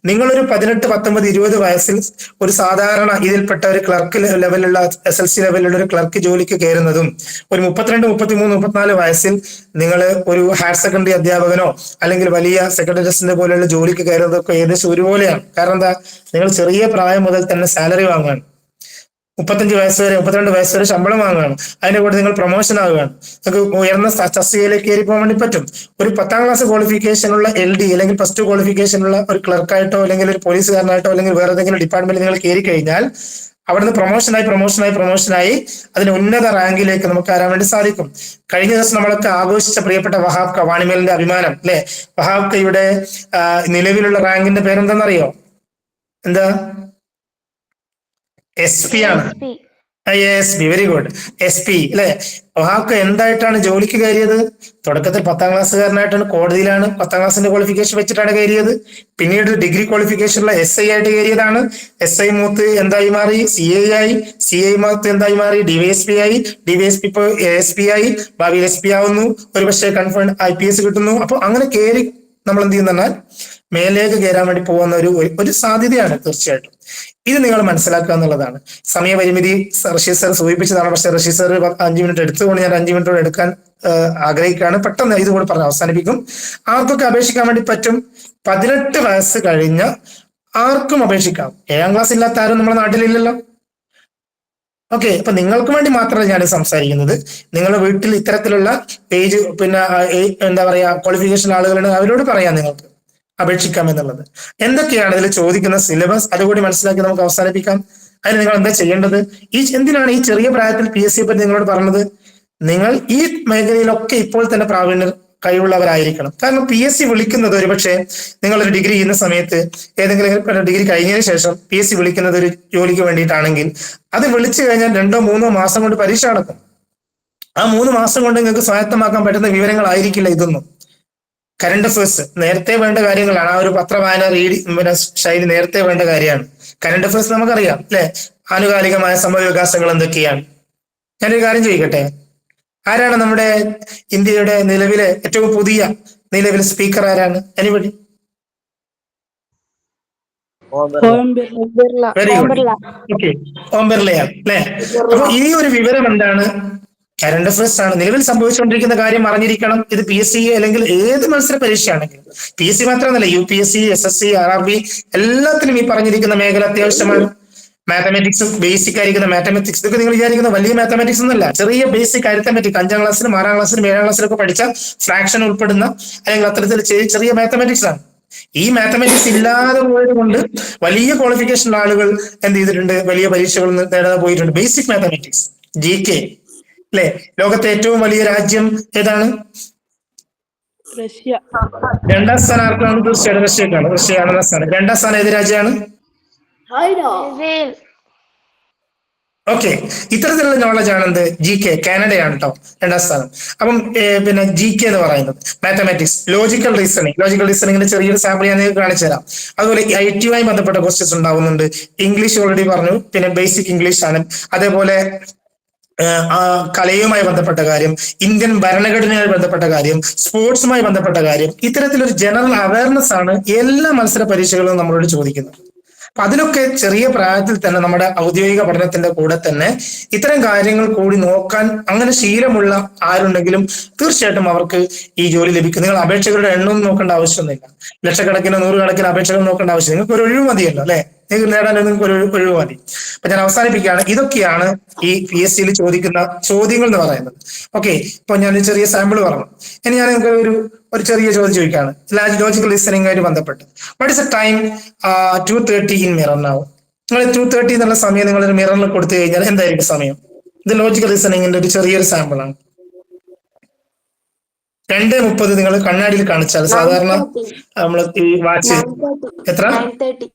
നിങ്ങളൊരു 18, 19, 20 വയസ്സിൽ ഒരു സാധാരണ ഇതിൽപ്പെട്ട ഒരു ക്ലർക്ക് ലെവലുള്ള SLC ലെവലുള്ള ഒരു ക്ലർക്ക് ജോലിക്ക് കയറുന്നതും, ഒരു 32, 33, 34 വയസ്സിൽ നിങ്ങൾ ഒരു ഹയർ സെക്കൻഡറി അധ്യാപകനോ അല്ലെങ്കിൽ വലിയ സെക്രട്ടറി അസിസ്റ്റന്റ് പോലെയുള്ള ജോലിക്ക് കയറുന്നതൊക്കെ ഏകദേശം ഒരുപോലെയാണ്. കാരണം എന്താ, നിങ്ങൾ ചെറിയ പ്രായം മുതൽ തന്നെ സാലറി വാങ്ങുകയാണ്. 35 വയസ്സ് വരെ, 32 വയസ്സ് വരെ ശമ്പളം വാങ്ങുകയാണ്. അതിന്റെ കൂടെ നിങ്ങൾ പ്രൊമോഷൻ ആവുകയാണ്. നിങ്ങൾക്ക് ഉയർന്ന തസ്തികയിലേക്ക് കയറി പോകാൻ വേണ്ടി പറ്റും. ഒരു 10ാം ക്ലാസ് ക്വാളിഫിക്കേഷനുള്ള LD അല്ലെങ്കിൽ പ്ലസ് ടു ക്വാളിഫിക്കേഷനുള്ള ഒരു ക്ലർക്കായിട്ടോ അല്ലെങ്കിൽ ഒരു പോലീസുകാരനായിട്ടോ അല്ലെങ്കിൽ വേറെ ഏതെങ്കിലും ഡിപ്പാർട്ട്മെന്റിൽ നിങ്ങൾ കയറി കഴിഞ്ഞാൽ അവിടുന്ന് പ്രൊമോഷനായി അതിന് ഉന്നത റാങ്കിലേക്ക് നമുക്ക് കയറാൻ വേണ്ടി സാധിക്കും. കഴിഞ്ഞ ദിവസം നമ്മളൊക്കെ ആഘോഷിച്ച പ്രിയപ്പെട്ട വഹാബ്ക, വാണിമേലിന്റെ അഭിമാനം, അല്ലെ? വഹാബ്കയുടെ നിലവിലുള്ള റാങ്കിന്റെ പേരെന്താണെന്നറിയോ? എന്താ? SP ആണ്. SB, very good. SP, അല്ലെ? വഹാബ്ക എന്തായിട്ടാണ് ജോലിക്ക് കയറിയത്? തുടക്കത്തിൽ 10ാം ക്ലാസ്സുകാരനായിട്ടാണ്, കോടതിയിലാണ് 10ാം ക്ലാസിന്റെ ക്വാളിഫിക്കേഷൻ വെച്ചിട്ടാണ് കയറിയത്. പിന്നീട് ഡിഗ്രി ക്വാളിഫിക്കേഷനുള്ള SI ആയിട്ട് കയറിയതാണ്. SI മൂത്ത് എന്തായി മാറി? CI ആയി. CI മൂത്ത് എന്തായി മാറി? DYSP ആയി. DYSP ഇപ്പോൾ ASP ആയി. ഭാവിയിൽ SP ആവുന്നു. ഒരുപക്ഷെ കൺഫേൺ IPS കിട്ടുന്നു. അപ്പൊ അങ്ങനെ കയറി നമ്മൾ എന്ത് ചെയ്യുന്നാൽ മേലേക്ക് കയറാൻ വേണ്ടി പോകുന്ന ഒരു സാധ്യതയാണ് തീർച്ചയായിട്ടും. ഇത് നിങ്ങൾ മനസ്സിലാക്കുക എന്നുള്ളതാണ്. സമയപരിമിതി റഷീദ് സർ സൂചിപ്പിച്ചതാണ്. പക്ഷെ റഷീദ് സർ 5 മിനിറ്റ് എടുത്തുകൊണ്ട് ഞാൻ 5 മിനിറ്റോട് എടുക്കാൻ ആഗ്രഹിക്കുകയാണ്. പെട്ടെന്ന് ഇതുകൂടെ പറഞ്ഞ് അവസാനിപ്പിക്കും. ആർക്കൊക്കെ അപേക്ഷിക്കാൻ വേണ്ടി പറ്റും? 18 വയസ്സ് കഴിഞ്ഞ ആർക്കും അപേക്ഷിക്കാം. 7ാം ക്ലാസ് ഇല്ലാത്ത ആരും നമ്മുടെ നാട്ടിലില്ലല്ലോ. ഓക്കെ, അപ്പൊ നിങ്ങൾക്ക് വേണ്ടി മാത്രമല്ല ഞാൻ സംസാരിക്കുന്നത്. നിങ്ങളുടെ വീട്ടിൽ ഇത്തരത്തിലുള്ള പേജ് പിന്നെ എന്താ പറയാ ക്വാളിഫിക്കേഷൻ ആളുകളുണ്ട്, അവരോട് പറയാം നിങ്ങൾക്ക് അപേക്ഷിക്കാം എന്നുള്ളത്. എന്തൊക്കെയാണ് ഇതിൽ ചോദിക്കുന്ന സിലബസ്, അതുകൂടി മനസ്സിലാക്കി നമുക്ക് അവസാനിപ്പിക്കാം. അതിന് നിങ്ങൾ എന്താ ചെയ്യേണ്ടത്? എന്തിനാണ് ഈ ചെറിയ പ്രായത്തിൽ PSC പറ്റി നിങ്ങളോട് പറഞ്ഞത്? നിങ്ങൾ ഈ മേഖലയിലൊക്കെ ഇപ്പോൾ തന്നെ പ്രാവീണ്യം കഴിവുള്ളവരായിരിക്കണം. കാരണം PSC വിളിക്കുന്നത് ഒരുപക്ഷെ നിങ്ങളൊരു ഡിഗ്രി ചെയ്യുന്ന സമയത്ത്, ഏതെങ്കിലും ഡിഗ്രി കഴിഞ്ഞതിന് ശേഷം PSC വിളിക്കുന്നത് ഒരു ജോലിക്ക് വേണ്ടിയിട്ടാണെങ്കിൽ അത് വിളിച്ചു കഴിഞ്ഞാൽ 2 or 3 മാസം കൊണ്ട് പരീക്ഷ നടക്കും. ആ 3 മാസം കൊണ്ട് നിങ്ങൾക്ക് സ്വായത്തമാക്കാൻ പറ്റുന്ന വിവരങ്ങളായിരിക്കില്ല ഇതൊന്നും. കറണ്ട് അഫേഴ്സ് നേരത്തെ വേണ്ട കാര്യങ്ങളാണ്. ആ ഒരു പത്രവായന പിന്നെ ശൈലി നേരത്തെ വേണ്ട കാര്യമാണ്. കറണ്ട് അഫേഴ്സ് നമുക്കറിയാം, അല്ലെ? ആനുകാലികമായ സംഭവവികാസങ്ങൾ എന്തൊക്കെയാണ്? ഞാനൊരു കാര്യം ചോദിക്കട്ടെ, ആരാണ് നമ്മുടെ ഇന്ത്യയുടെ നിലവിലെ ഏറ്റവും പുതിയ നിലവിലെ സ്പീക്കർ ആരാണ്? എനിബഡി? Very good. ഓക്കെ, ഓം ബിർളയാണ്, അല്ലെ? അപ്പൊ ഈ ഒരു വിവരം എന്താണ്? കറണ്ട് അഫേഴ്സ് ആണ്. നിലവിൽ സംഭവിച്ചുകൊണ്ടിരിക്കുന്ന കാര്യം അറിഞ്ഞിരിക്കണം. ഇത് PSC അല്ലെങ്കിൽ ഏത് മത്സര പരീക്ഷയാണെങ്കിലും, PSC മാത്രമല്ല, UPSC, SSC, RRB എല്ലാത്തിനും ഈ പറഞ്ഞിരിക്കുന്ന മേഖല അത്യാവശ്യമാണ്. മാത്തമാറ്റിക്സ് ബേസിക് ആയിരിക്കുന്ന മാത്തമാറ്റിക്സ്, ഇതൊക്കെ നിങ്ങൾ വിചാരിക്കുന്ന വലിയ മാത്തമാറ്റിക്സ് ഒന്നല്ല, ചെറിയ ബേസിക് അരിത്തമെറ്റിക് 5ാം ക്ലാസ്സിലും 6ാം ക്ലാസ്സിലും 7ാം ക്ലാസ്സിലൊക്കെ പഠിച്ച ഫ്രാക്ഷൻ ഉൾപ്പെടുന്ന അല്ലെങ്കിൽ അത്തരത്തിൽ ചെറിയ മാത്തമാറ്റിക്സ് ആണ്. ഈ മാത്തമാറ്റിക്സ് ഇല്ലാതെ പോയത് കൊണ്ട് വലിയ ക്വാളിഫിക്കേഷൻ ആളുകൾ എന്ത് ചെയ്തിട്ടുണ്ട്? വലിയ പരീക്ഷകൾ നേടാതെ പോയിട്ടുണ്ട്. ബേസിക് മാത്തമാറ്റിക്സ്, GK, അല്ലെ? ലോകത്തെ ഏറ്റവും വലിയ രാജ്യം ഏതാണ്? റഷ്യ. 2ാം സ്ഥാനം ആർക്കാണ്? തീർച്ചയായിട്ടും റഷ്യക്കാണ്. റഷ്യയാണ് 2ാം സ്ഥാനം. 2ാം സ്ഥാനം ഏത് രാജ്യമാണ്? ഓക്കെ, ഇത്തരത്തിലുള്ള നോളജ് ആണ് എന്ത്? GK. കാനഡയാണ് കേട്ടോ 2ാം സ്ഥാനം. അപ്പം പിന്നെ GK എന്ന് പറയുന്നത് മാത്തമാറ്റിക്സ്, ലോജിക്കൽ റീസണിങ്ങിന്റെ ചെറിയൊരു സാമ്പിൾ ഞാൻ നിങ്ങൾക്ക് കാണിച്ചു തരാം. അതുപോലെ IT-യുമായി ബന്ധപ്പെട്ട ക്വസ്റ്റ്യൻസ് ഉണ്ടാവുന്നുണ്ട്. ഇംഗ്ലീഷ് ഓൾറെഡി പറഞ്ഞു, പിന്നെ ബേസിക് ഇംഗ്ലീഷ് ആണ്. അതേപോലെ കലയുമായി ബന്ധപ്പെട്ട കാര്യം, ഇന്ത്യൻ ഭരണഘടനയുമായി ബന്ധപ്പെട്ട കാര്യം, സ്പോർട്സുമായി ബന്ധപ്പെട്ട കാര്യം, ഇത്തരത്തിലൊരു ജനറൽ അവയർനെസ് ആണ് എല്ലാ മത്സര പരീക്ഷകളും നമ്മളോട് ചോദിക്കുന്നത്. അപ്പൊ അതിലൊക്കെ ചെറിയ പ്രായത്തിൽ തന്നെ നമ്മുടെ ഔദ്യോഗിക പഠനത്തിന്റെ കൂടെ തന്നെ ഇത്തരം കാര്യങ്ങൾ കൂടി നോക്കാൻ അങ്ങനെ ശീലമുള്ള ആരുണ്ടെങ്കിലും തീർച്ചയായിട്ടും അവർക്ക് ഈ ജോലി ലഭിക്കും. നിങ്ങൾ അപേക്ഷകരുടെ എണ്ണം നോക്കേണ്ട ആവശ്യമൊന്നുമില്ല. ലക്ഷക്കണക്കിന് 100 അപേക്ഷകൾ നോക്കേണ്ട ആവശ്യം, നിങ്ങൾക്ക് ഒരു ഒഴിവ് മതിയല്ലോ, അല്ലെ? നിങ്ങൾക്ക് നേടാൻ നിങ്ങൾക്ക് ഒരു ഒഴിവ് മതി. അപ്പൊ ഞാൻ അവസാനിപ്പിക്കുകയാണ്. ഇതൊക്കെയാണ് ഈ PSC-യിൽ ചോദിക്കുന്ന ചോദ്യങ്ങൾ എന്ന് പറയുന്നത്. ഓക്കെ, ഇപ്പൊ ഞാൻ ചെറിയ സാമ്പിൾ പറഞ്ഞു. ഇനി ഞാൻ നിങ്ങൾക്ക് ഒരു ചെറിയ ചോദ്യം ചോദിക്കുകയാണ് ലോജിക്കൽ റീസണിംഗ് ആയിട്ട് ബന്ധപ്പെട്ട്. What is the time 2:30 in Mirror now? നിങ്ങൾ 2:30 എന്നുള്ള സമയം നിങ്ങൾ ഒരു മിററിൽ കൊടുത്തു കഴിഞ്ഞാൽ എന്തായിരിക്കും സമയം? ഇത് ലോജിക്കൽ റീസണിങ്ങിന്റെ ഒരു ചെറിയൊരു സാമ്പിൾ ആണ്. 2:30 നിങ്ങൾ കണ്ണാടിയിൽ കാണിച്ചാൽ സാധാരണ നമ്മൾ ഈ വാച്ച് എത്ര? 9:30.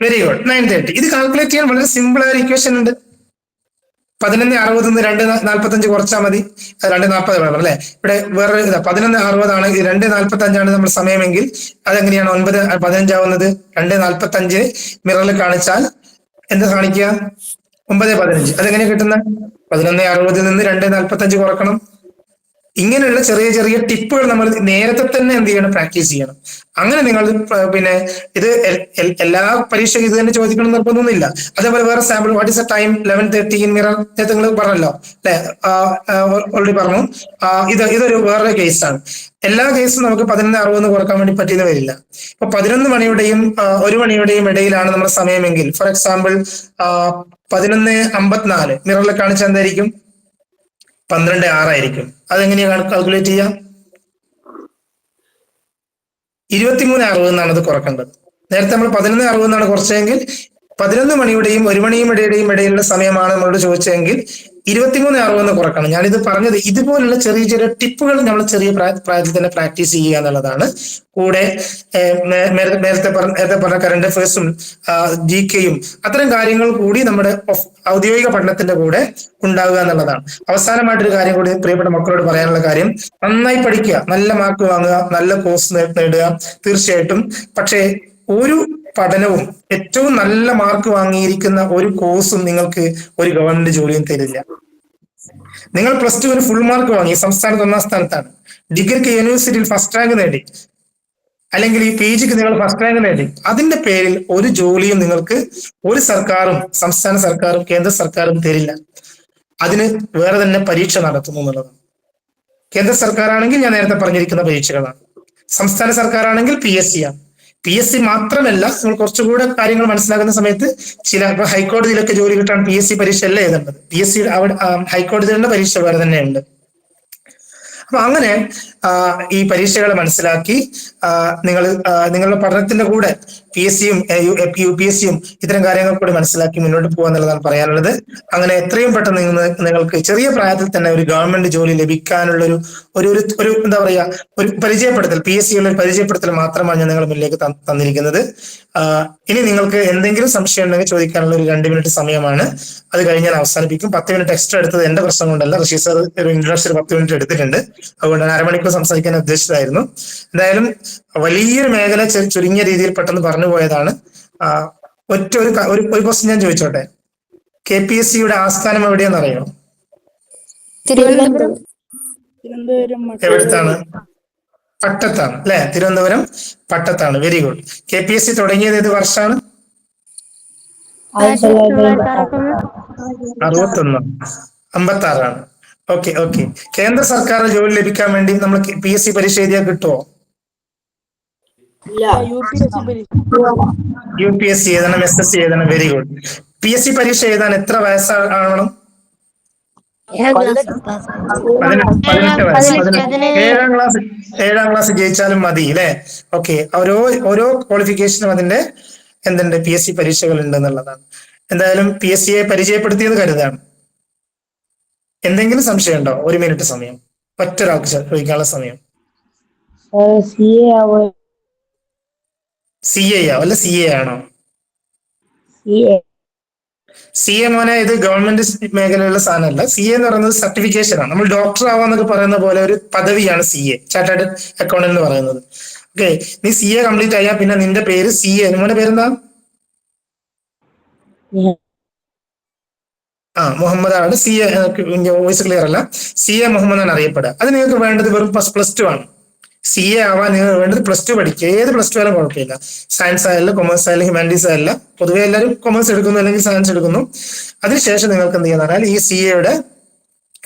Very good, 9:30. ഇത് കാൽക്കുലേറ്റ് ചെയ്യാൻ വളരെ സിമ്പിൾ ആയ ഇക്വേഷൻ ഉണ്ട്. 11:60 2:45 കുറച്ചാൽ മതി. 2:40 വേണം അല്ലെ? ഇവിടെ വേറെ 11:60 ആണ്, 2:45 നമ്മൾ സമയമെങ്കിൽ അതെങ്ങനെയാണ് 9:15 ആവുന്നത്? 2:45 മിററിൽ കാണിച്ചാൽ എന്താ കാണിക്കുക? 9:15. അതെങ്ങനെ കിട്ടുന്നത്? 11:60 2:45 കുറക്കണം. ഇങ്ങനെയുള്ള ചെറിയ ചെറിയ ടിപ്പുകൾ നമ്മൾ നേരത്തെ തന്നെ എന്ത് ചെയ്യണം? പ്രാക്ടീസ് ചെയ്യണം. അങ്ങനെ നിങ്ങൾ പിന്നെ ഇത് എല്ലാ പരീക്ഷയ്ക്കും ഇത് തന്നെ ചോദിക്കണം നിർബന്ധമൊന്നുമില്ല. അതേപോലെ വേറെ sample, what is A time? 11:30 in mirror. നേരത്തെ നിങ്ങൾ പറഞ്ഞല്ലോ അല്ലെ? ഓൾറെഡി പറഞ്ഞു. ഇതൊരു വേറെ കേസാണ്. എല്ലാ കേസും നമുക്ക് 11:60 കുറക്കാൻ വേണ്ടി പറ്റിയെന്ന് വരില്ല. ഇപ്പൊ 11 മണിയുടെയും 1 മണിയുടെയും ഇടയിലാണ് നമ്മുടെ സമയമെങ്കിൽ, ഫോർ എക്സാമ്പിൾ 11:54 മിററിൽ കാണിച്ചാൽ എന്തായിരിക്കും? 12:06 ആയിരിക്കും. അതെങ്ങനെയാണ് കാൽക്കുലേറ്റ് ചെയ്യാം? 23:60 എന്നാണ് അത് കുറക്കേണ്ടത്. നേരത്തെ നമ്മൾ 11:60 എന്നാണ് കുറച്ചെങ്കിൽ 11 മണിയുടെയും 1 മണിയും ഇടയിലുള്ള സമയമാണ് നമ്മളോട് ചോദിച്ചതെങ്കിൽ 23:60 കുറക്കണം. ഞാനിത് പറഞ്ഞത് ഇതുപോലുള്ള ചെറിയ ചെറിയ ടിപ്പുകൾ നമ്മൾ ചെറിയ പ്രായത്തിൽ തന്നെ പ്രാക്ടീസ് ചെയ്യുക എന്നുള്ളതാണ്. കൂടെ നേരത്തെ പറഞ്ഞ കറണ്ട് അഫയേഴ്സും GKയും അത്തരം കാര്യങ്ങൾ കൂടി നമ്മുടെ ഔദ്യോഗിക പഠനത്തിന്റെ കൂടെ ഉണ്ടാവുക എന്നുള്ളതാണ്. അവസാനമായിട്ടൊരു കാര്യം കൂടി പ്രിയപ്പെട്ട മക്കളോട് പറയാനുള്ള കാര്യം, നന്നായി പഠിക്കുക, നല്ല മാർക്ക് വാങ്ങുക, നല്ല കോഴ്സ് നേടുക തീർച്ചയായിട്ടും. പക്ഷേ ഒരു പഠനവും ഏറ്റവും നല്ല മാർക്ക് വാങ്ങിയിരിക്കുന്ന ഒരു കോഴ്സും നിങ്ങൾക്ക് ഒരു ഗവൺമെന്റ് ജോലിയും തരില്ല. നിങ്ങൾ +2 ഫുൾ മാർക്ക് വാങ്ങി, സംസ്ഥാനത്ത് 1ാം സ്ഥാനത്താണ്, ഡിഗ്രിക്ക് യൂണിവേഴ്സിറ്റിയിൽ ഫസ്റ്റ് റാങ്ക് നേടി, അല്ലെങ്കിൽ ഈ PGക്ക് നിങ്ങൾ ഫസ്റ്റ് റാങ്ക് നേടി, അതിന്റെ പേരിൽ ഒരു ജോലിയും നിങ്ങൾക്ക് ഒരു സർക്കാരും, സംസ്ഥാന സർക്കാരും കേന്ദ്ര സർക്കാരും തരില്ല. അതിന് വേറെ തന്നെ പരീക്ഷ നടത്തുന്നു എന്നുള്ളതാണ്. കേന്ദ്ര സർക്കാരാണെങ്കിൽ ഞാൻ നേരത്തെ പറഞ്ഞിരിക്കുന്ന പരീക്ഷകളാണ്, സംസ്ഥാന സർക്കാരാണെങ്കിൽ PSC ആണ്. PSC മാത്രമല്ല, നിങ്ങൾ കുറച്ചുകൂടെ കാര്യങ്ങൾ മനസ്സിലാക്കുന്ന സമയത്ത് ഇപ്പൊ ഹൈക്കോടതിയിലൊക്കെ ജോലി കിട്ടാൻ PSC പരീക്ഷ അല്ല എഴുതേണ്ടത്. PSC അവിടെ ഹൈക്കോടതിയുടെ പരീക്ഷ വേറെ തന്നെയുണ്ട്. അപ്പൊ അങ്ങനെ ഈ പരീക്ഷകളെ മനസ്സിലാക്കി നിങ്ങളുടെ പഠനത്തിന്റെ കൂടെ PSCയും UPSCയും ഇത്തരം കാര്യങ്ങൾ കൂടി മനസ്സിലാക്കി മുന്നോട്ട് പോകുക എന്നുള്ളതാണ് പറയാനുള്ളത്. അങ്ങനെ എത്രയും പെട്ടെന്ന് നിങ്ങൾക്ക് ചെറിയ പ്രായത്തിൽ തന്നെ ഒരു ഗവൺമെന്റ് ജോലി ലഭിക്കാനുള്ള ഒരു എന്താ പറയാ, ഒരു പരിചയപ്പെടുത്തൽ, PSCയുള്ള ഒരു പരിചയപ്പെടുത്തൽ മാത്രമാണ് ഞാൻ നിങ്ങളുടെ മുന്നിലേക്ക് തന്നിരിക്കുന്നത്. ഇനി നിങ്ങൾക്ക് എന്തെങ്കിലും സംശയം ഉണ്ടെങ്കിൽ ചോദിക്കാനുള്ള ഒരു 2 മിനിറ്റ് സമയമാണ്. അത് കഴിഞ്ഞ് ഞാൻ അവസാനിപ്പിക്കും. 10 മിനിറ്റ് എക്സ്ട്രാ എടുത്തത് എന്റെ പ്രശ്നം കൊണ്ടല്ല, ഋഷി സാർ ഒരു ഇൻട്രൊഡക്ഷൻ 10 മിനിറ്റ് എടുത്തിട്ടുണ്ട്, അതുകൊണ്ട് 1/2 മണിക്കൂർ സംസാരിക്കാൻ ഉദ്ദേശിച്ചതായിരുന്നു. എന്തായാലും വലിയൊരു മേഖല ചുരുങ്ങിയ രീതിയിൽ പെട്ടെന്ന് പറഞ്ഞു പോയതാണ്. ഒരു ക്വസ്റ്റ്യൻ ഞാൻ ചോദിച്ചോട്ടെ, KPSCയുടെ ആസ്ഥാനം എവിടെയാണെന്ന് അറിയോ? തിരുവനന്തപുരം. എവിടത്താണ്? പട്ടത്താണ് അല്ലെ? തിരുവനന്തപുരം പട്ടത്താണ്. Very good. KPSC തുടങ്ങിയത് ഏത് വർഷമാണ്? 61, 56 ഓക്കെ. കേന്ദ്ര സർക്കാർ ജോലി ലഭിക്കാൻ വേണ്ടി നമ്മൾ PSC പരീക്ഷ എഴുതിയാൽ കിട്ടുമോ? UPSC എഴുതണം, SSC എഴുതണം. Very good. PSC പരീക്ഷ എഴുതാൻ എത്ര വയസ്സാവണം? 18 വയസ്സ്. 7ാം ക്ലാസ് ജയിച്ചാലും മതി അല്ലെ? ഓക്കെ. ഓരോ ക്വാളിഫിക്കേഷനും അതിന്റെ എന്തുണ്ട്, PSC പരീക്ഷകൾ ഉണ്ട് എന്നുള്ളതാണ്. എന്തായാലും PSCയെ പരിചയപ്പെടുത്തിയത് കരുതാണ്. എന്തെങ്കിലും സംശയം ഉണ്ടോ? 1 മിനിറ്റ് സമയം, ഒറ്റൊരാൾക്ക് ചോദിക്കാനുള്ള സമയം. CA അല്ല CA ആണോ? CA മോനെ, ഇത് ഗവൺമെന്റ് മേഖലയിലുള്ള സാധനമല്ല. CA എന്ന് പറയുന്നത് സർട്ടിഫിക്കേഷൻ ആണ്. നമ്മൾ ഡോക്ടർ ആവാന്നൊക്കെ പറയുന്ന പോലെ ഒരു പദവിയാണ് CA, ചാർട്ടേഡ് അക്കൗണ്ടന്റ് എന്ന് പറയുന്നത്. ഓക്കെ, നീ CA കംപ്ലീറ്റ് ആയാൽ പിന്നെ നിന്റെ പേര് CA. നിങ്ങളുടെ പേരെന്താ? മുഹമ്മദ് ആണ്. CA വോയിസ് ക്ലിയർ അല്ല. CA മുഹമ്മദ് ആണ് അറിയപ്പെടുക. അത് നിങ്ങൾക്ക് വേണ്ടത് വെറും +2 ആണ്. CA ആവാൻ നിങ്ങൾക്ക് വേണ്ടത് +2 പഠിക്കുക. ഏത് +2 ആയാലും കുഴപ്പമില്ല. സയൻസ് ആയാലും കൊമേഴ്സ് ആയാലും ഹ്യൂമാനിറ്റീസ് ആയാലും. പൊതുവെ എല്ലാവരും കൊമേഴ്സ് എടുക്കുന്നു അല്ലെങ്കിൽ സയൻസ് എടുക്കുന്നു. അതിനുശേഷം നിങ്ങൾക്ക് എന്ത് ചെയ്യുന്ന പറഞ്ഞാൽ ഈ CAയുടെ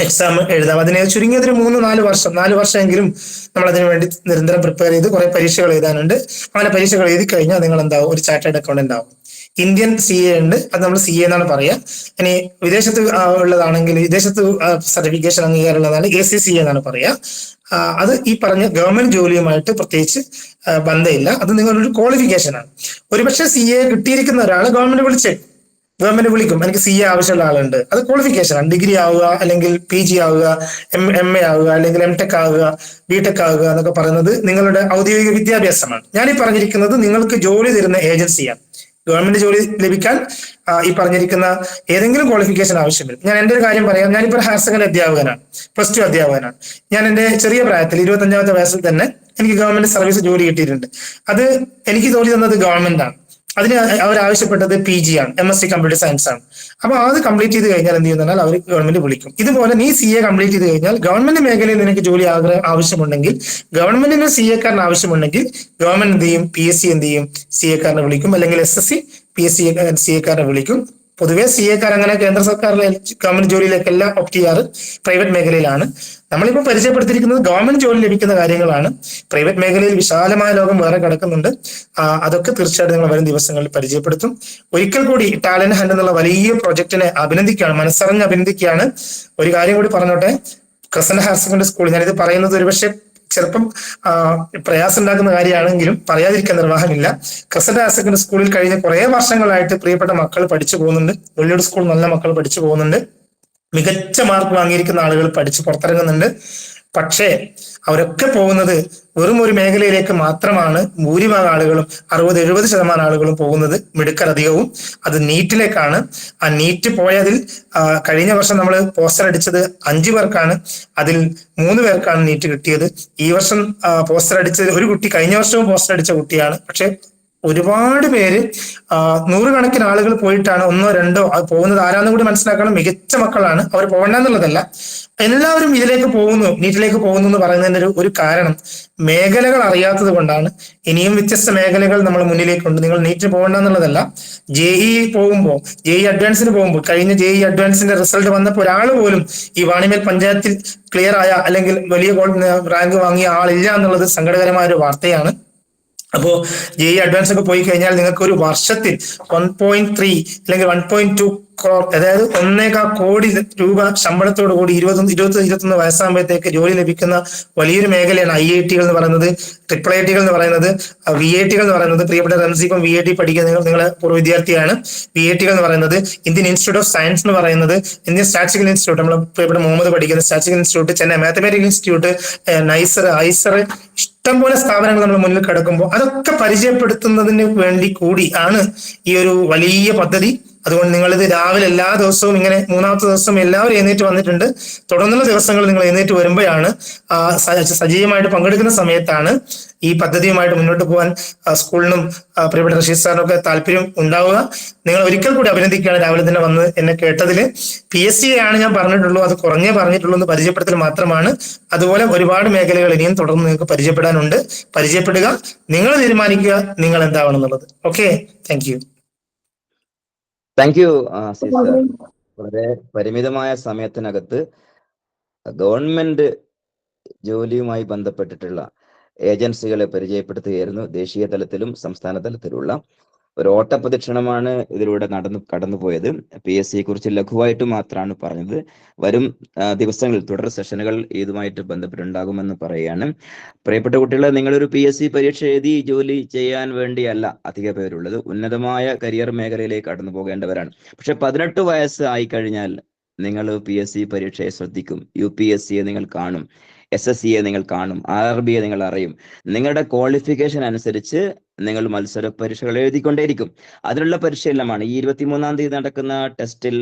എക്സാം എഴുതാം. അതിനെ ചുരുങ്ങിയത് 3-4 വർഷം, 4 വർഷമെങ്കിലും നമ്മൾ അതിനു വേണ്ടി നിരന്തരം പ്രിപ്പയർ ചെയ്ത് കുറെ പരീക്ഷകൾ എഴുതാനുണ്ട്. അങ്ങനെ പരീക്ഷകൾ എഴുതി കഴിഞ്ഞാൽ നിങ്ങൾ എന്താവും? ഒരു ചാർട്ടേഡ് അക്കൗണ്ടന്റ് ആവും. ഇന്ത്യൻ CA ഉണ്ട്, അത് നമ്മൾ CA എന്നാണ് പറയുക. ഇനി വിദേശത്ത് ഉള്ളതാണെങ്കിൽ വിദേശത്ത് സർട്ടിഫിക്കേഷൻ അംഗീകാരം ഉള്ളതാണ് ACCA എന്നാണ് പറയുക. അത് ഈ പറഞ്ഞ ഗവൺമെന്റ് ജോലിയുമായിട്ട് പ്രത്യേകിച്ച് ബന്ധമില്ല. അത് നിങ്ങളൊരു ക്വാളിഫിക്കേഷൻ ആണ്. ഒരുപക്ഷെ CA കിട്ടിയിരിക്കുന്ന ഒരാൾ ഗവൺമെന്റ് വിളിക്കും, എനിക്ക് CA ആവശ്യമുള്ള ആളുണ്ട്. അത് ക്വാളിഫിക്കേഷൻ ആണ്. ഡിഗ്രി ആവുക, അല്ലെങ്കിൽ PG ആവുക, MA ആവുക, അല്ലെങ്കിൽ MTech ആവുക, BTech ആവുക എന്നൊക്കെ പറയുന്നത് നിങ്ങളുടെ ഔദ്യോഗിക വിദ്യാഭ്യാസമാണ്. ഞാനീ പറഞ്ഞിരിക്കുന്നത് നിങ്ങൾക്ക് ജോലി തരുന്ന ഏജൻസിയാണ്. ഗവൺമെന്റ് ജോലി ലഭിക്കാൻ ഈ പറഞ്ഞിരിക്കുന്ന ഏതെങ്കിലും ക്വാളിഫിക്കേഷൻ ആവശ്യം വരും. ഞാൻ എൻ്റെ ഒരു കാര്യം പറയാം. ഞാനിപ്പോൾ ഹയർ സെക്കൻഡറി അധ്യാപകനാണ്, +2 അധ്യാപകനാണ്. ഞാൻ എൻ്റെ ചെറിയ പ്രായത്തിൽ 25-ാമത്തെ വയസ്സിൽ തന്നെ എനിക്ക് ഗവൺമെന്റ് സർവീസ് ജോലി കിട്ടിയിട്ടുണ്ട്. അത് എനിക്ക് ജോലി തന്നത് ഗവൺമെന്റ് ആണ്. അതിന് അവർ ആവശ്യപ്പെട്ടത് PG ആണ്, MSc കമ്പ്യൂട്ടർ സയൻസ് ആണ്. അപ്പൊ അത് കംപ്ലീറ്റ് ചെയ്ത് കഴിഞ്ഞാൽ എന്ത് ചെയ്യുന്നാൽ അവർ ഗവൺമെന്റ് വിളിക്കും. ഇതുപോലെ നീ CA കംപ്ലീറ്റ് ചെയ്ത് കഴിഞ്ഞാൽ ഗവൺമെന്റ് മേഖലയിൽ നിനക്ക് ജോലി ആവശ്യമുണ്ടെങ്കിൽ, ഗവൺമെന്റിന് CA-കാരന് ആവശ്യമുണ്ടെങ്കിൽ ഗവൺമെന്റ് എന്ത് ചെയ്യും, PSC എന്ത് ചെയ്യും, CA-കാരനെ വിളിക്കും, അല്ലെങ്കിൽ SSC PSC CA-കാരനെ വിളിക്കും. പൊതുവെ CA-കാർ അങ്ങനെ കേന്ദ്ര സർക്കാരിലെ ഗവൺമെന്റ് ജോലിയിലേക്കെല്ലാം ഓപ്റ്റ് ചെയ്യാറ് പ്രൈവറ്റ് മേഖലയിലാണ്. നമ്മളിപ്പോൾ പരിചയപ്പെടുത്തിയിരിക്കുന്നത് ഗവൺമെന്റ് ജോലി ലഭിക്കുന്ന കാര്യങ്ങളാണ്. പ്രൈവറ്റ് മേഖലയിൽ വിശാലമായ ലോകം വേറെ കിടക്കുന്നുണ്ട്. അതൊക്കെ തീർച്ചയായിട്ടും നിങ്ങൾ വരും ദിവസങ്ങളിൽ പരിചയപ്പെടുത്തും. ഒരിക്കൽ കൂടി ടാലന്റ് ഹണ്ട് എന്നുള്ള വലിയ പ്രൊജക്ടിനെ അഭിനന്ദിക്കുകയാണ്, മനസ്സറിഞ്ഞ് അഭിനന്ദിക്കുകയാണ്. ഒരു കാര്യം കൂടി പറഞ്ഞോട്ടെ, ക്രസന്റ് ഹയർ സെക്കൻഡറി സ്കൂൾ, ഞാനിത് പറയുന്നത് ഒരുപക്ഷെ ചിലപ്പം പ്രയാസം ഉണ്ടാക്കുന്ന കാര്യമാണെങ്കിലും പറയാതിരിക്കാൻ നിർവാഹമില്ല. ക്രസന്റ് ഹയർ സെക്കൻഡറി സ്കൂളിൽ കഴിഞ്ഞ കുറെ വർഷങ്ങളായിട്ട് പ്രിയപ്പെട്ട മക്കൾ പഠിച്ചു പോകുന്നുണ്ട്. വെള്ളിയൂർ സ്കൂൾ നല്ല മക്കൾ പഠിച്ചു പോകുന്നുണ്ട്. മികച്ച മാർക്ക് വാങ്ങിയിരിക്കുന്ന ആളുകൾ പഠിച്ച് പുറത്തിറങ്ങുന്നുണ്ട്. പക്ഷേ അവരൊക്കെ പോകുന്നത് വെറും ഒരു മേഖലയിലേക്ക് മാത്രമാണ്. ഭൂരിഭാഗം ആളുകളും 60-70% ആളുകളും പോകുന്നത്, മിടുക്കരധികവും, അത് നീറ്റിലേക്കാണ്. ആ നീറ്റ് പോയതിൽ കഴിഞ്ഞ വർഷം നമ്മൾ പോസ്റ്റർ അടിച്ചത് 5 പേർക്കാണ്. അതിൽ 3 പേർക്കാണ് നീറ്റ് കിട്ടിയത്. ഈ വർഷം പോസ്റ്റർ അടിച്ചത് ഒരു കുട്ടി കഴിഞ്ഞ വർഷവും പോസ്റ്റർ അടിച്ച കുട്ടിയാണ്. പക്ഷെ ഒരുപാട് പേര്, 100 കണക്കിന് ആളുകൾ പോയിട്ടാണ് 1-2 അത് പോകുന്നത് ആരാന്നും കൂടി മനസ്സിലാക്കണം. മികച്ച മക്കളാണ്, അവർ പോകണ്ടെന്നുള്ളതല്ല, എല്ലാവരും ഇതിലേക്ക് പോകുന്നു, നീറ്റിലേക്ക് പോകുന്നു എന്ന് പറയുന്നതിന്റെ ഒരു കാരണം മേഖലകൾ അറിയാത്തത് കൊണ്ടാണ്. ഇനിയും വ്യത്യസ്ത മേഖലകൾ നമ്മൾ മുന്നിലേക്കുണ്ട്. നിങ്ങൾ നീറ്റിന് പോകണ്ടെന്നുള്ളതല്ല. JEE പോകുമ്പോൾ, JEE അഡ്വാൻസിന് പോകുമ്പോൾ, കഴിഞ്ഞ JEE അഡ്വാൻസിന്റെ റിസൾട്ട് വന്നപ്പോൾ ഒരാൾ പോലും ഈ വാണിമേൽ പഞ്ചായത്തിൽ ക്ലിയർ ആയ അല്ലെങ്കിൽ വലിയ റാങ്ക് വാങ്ങിയ ആളില്ല എന്നുള്ളത് സങ്കടകരമായ ഒരു വാർത്തയാണ്. അപ്പോ JEE അഡ്വാൻസ് ഒക്കെ പോയി കഴിഞ്ഞാൽ നിങ്ങൾക്ക് ഒരു വർഷത്തിൽ 1.3 അല്ലെങ്കിൽ 1.2 crore, അതായത് 1.25 കോടി രൂപ ശമ്പളത്തോടു കൂടി 20-21 വയസ്സാകുമ്പോഴത്തേക്ക് ജോലി ലഭിക്കുന്ന വലിയൊരു മേഖലയാണ് IIT-കൾ എന്ന് പറയുന്നത്, IIIT-കൾ എന്ന് പറയുന്നത്, VIT-കൾ എന്ന് പറയുന്നത്. പ്രിയപ്പെട്ട റംസി, ഇപ്പം VIT പഠിക്കുന്ന നിങ്ങളെ പൂർവ്വ വിദ്യാർത്ഥിയാണ്. VIT-കൾ എന്ന് പറയുന്നത്, ഇന്ത്യൻ ഇൻസ്റ്റിറ്റ്യൂട്ട് ഓഫ് സയൻസ് എന്ന് പറയുന്നത്, ഇന്ത്യൻ സ്റ്റാറ്റിസ്റ്റിക്കൽ ഇൻസ്റ്റിറ്റ്യൂട്ട്, നമ്മൾ പ്രിയപ്പെട്ട മുഹമ്മദ് പഠിക്കുന്ന statistical institute, Chennai mathematical institute, IISER, ഇഷ്ടംപോലെ സ്ഥാപനങ്ങൾ നമ്മൾ മുന്നിൽ കിടക്കുമ്പോൾ അതൊക്കെ പരിചയപ്പെടുത്തുന്നതിന് വേണ്ടി കൂടി ആണ് ഈ ഒരു വലിയ പദ്ധതി. അതുകൊണ്ട് നിങ്ങളിത് രാവിലെ എല്ലാ ദിവസവും ഇങ്ങനെ 3-ാമത്തെ ദിവസം എല്ലാവരും എഴുന്നേറ്റ് വന്നിട്ടുണ്ട്. തുടർന്നുള്ള ദിവസങ്ങൾ നിങ്ങൾ എഴുന്നേറ്റ് വരുമ്പോഴാണ്, സജീവമായിട്ട് പങ്കെടുക്കുന്ന സമയത്താണ് ഈ പദ്ധതിയുമായിട്ട് മുന്നോട്ട് പോകാൻ സ്കൂളിനും പ്രിയപ്പെട്ട റഷീദ് സാറിനൊക്കെ താല്പര്യം ഉണ്ടാവുക. നിങ്ങൾ ഒരിക്കൽ കൂടി അഭിനന്ദിക്കുകയാണ് രാവിലെ തന്നെ വന്ന് എന്നെ കേട്ടതിൽ. PSC ആണ് ഞാൻ പറഞ്ഞിട്ടുള്ളൂ, അത് കുറഞ്ഞേ പറഞ്ഞിട്ടുള്ളൂ എന്ന് പരിചയപ്പെടുത്തൽ മാത്രമാണ്. അതുപോലെ ഒരുപാട് മേഖലകൾ ഇനിയും തുടർന്ന് നിങ്ങൾക്ക് പരിചയപ്പെടാനുണ്ട്. പരിചയപ്പെടുക, നിങ്ങൾ തീരുമാനിക്കുക നിങ്ങൾ എന്താവണം എന്നുള്ളത്. Okay, thank you. Thank U Asif sir. വളരെ പരിമിതമായ സമയത്തിനകത്ത് ഗവൺമെന്റ് ജോലിയുമായി ബന്ധപ്പെട്ടിട്ടുള്ള ഏജൻസികളെ പരിചയപ്പെടുത്തുകയായിരുന്നു. ദേശീയ തലത്തിലും സംസ്ഥാന തലത്തിലുള്ള ഒരു ഓട്ടപ്രദക്ഷിണമാണ് ഇതിലൂടെ കടന്നുപോയത്. PSC കുറിച്ച് ലഘുവായിട്ട് മാത്രമാണ് പറഞ്ഞത്. വരും ദിവസങ്ങളിൽ തുടർ സെഷനുകൾ ഇതുമായിട്ട് ബന്ധപ്പെട്ടുണ്ടാകുമെന്ന് പറയുകയാണ്. പ്രിയപ്പെട്ട കുട്ടികളെ, നിങ്ങളൊരു PSC പരീക്ഷ എഴുതി ജോലി ചെയ്യാൻ വേണ്ടിയല്ല അധിക പേരുള്ളത്, ഉന്നതമായ കരിയർ മേഖലയിലേക്ക് കടന്നു പോകേണ്ടവരാണ്. പക്ഷെ 18 വയസ്സ് ആയിക്കഴിഞ്ഞാൽ നിങ്ങൾ PSC പരീക്ഷയെ ശ്രദ്ധിക്കും, UPSCയെ നിങ്ങൾ കാണും, SSCയെ നിങ്ങൾ കാണും, RRBയെ നിങ്ങൾ അറിയും. നിങ്ങളുടെ ക്വാളിഫിക്കേഷൻ അനുസരിച്ച് നിങ്ങൾ മത്സര പരീക്ഷകൾ എഴുതിക്കൊണ്ടേയിരിക്കും. അതിനുള്ള പരിശീലനമാണ് ഈ 23-ാം തീയതി നടക്കുന്ന ടെസ്റ്റിൽ.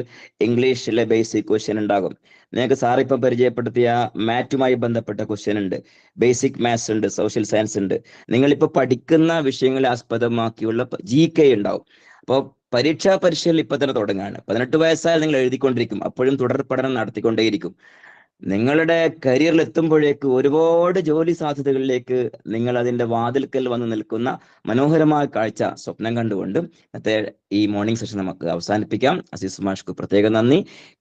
ഇംഗ്ലീഷിലെ ബേസിക് ക്വസ്റ്റ്യൻ ഉണ്ടാകും. നിങ്ങൾക്ക് സാർ ഇപ്പം പരിചയപ്പെടുത്തിയ മാറ്റുമായി ബന്ധപ്പെട്ട ക്വസ്റ്റ്യൻ ഉണ്ട്, ബേസിക് മാത്സ് ഉണ്ട്, സോഷ്യൽ സയൻസ് ഉണ്ട്. നിങ്ങളിപ്പോൾ പഠിക്കുന്ന വിഷയങ്ങളെ ആസ്പദമാക്കിയുള്ള GK ഉണ്ടാവും. അപ്പോൾ പരീക്ഷാ പരിശീലനം ഇപ്പൊ തന്നെ തുടങ്ങുകയാണ്. 18 വയസ്സായാൽ നിങ്ങൾ എഴുതിക്കൊണ്ടിരിക്കും, അപ്പോഴും തുടർ പഠനം നടത്തിക്കൊണ്ടേയിരിക്കും. നിങ്ങളുടെ കരിയറിൽ എത്തുമ്പോഴേക്ക് ഒരുപാട് ജോലി സാധ്യതകളിലേക്ക് നിങ്ങൾ അതിന്റെ വാതിൽക്കൽ വന്ന് നിൽക്കുന്ന മനോഹരമായ കാഴ്ച സ്വപ്നം കണ്ടുകൊണ്ട് ഇന്നത്തെ ഈ മോർണിംഗ് സെഷൻ നമുക്ക് അവസാനിപ്പിക്കാം. അസീസ് മാഷ്ക്ക് പ്രത്യേകം നന്ദി.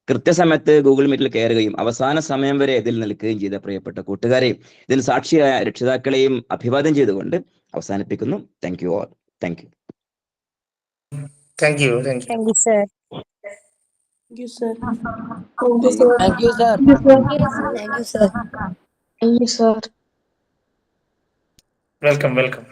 കൃത്യസമയത്ത് ഗൂഗിൾ മീറ്റിൽ കയറുകയും അവസാന സമയം വരെ ഇതിൽ നിൽക്കുകയും ചെയ്ത പ്രിയപ്പെട്ട കൂട്ടുകാരെയും ഇതിന് സാക്ഷിയായ രക്ഷിതാക്കളെയും അഭിവാദ്യം ചെയ്തുകൊണ്ട് അവസാനിപ്പിക്കുന്നു. Thank you all. Thank you. Thank you thank U. Thank you, sir. Thank you, sir. Thank you, sir. Thank you, sir. Thank you, sir. Thank you, sir. Welcome welcome.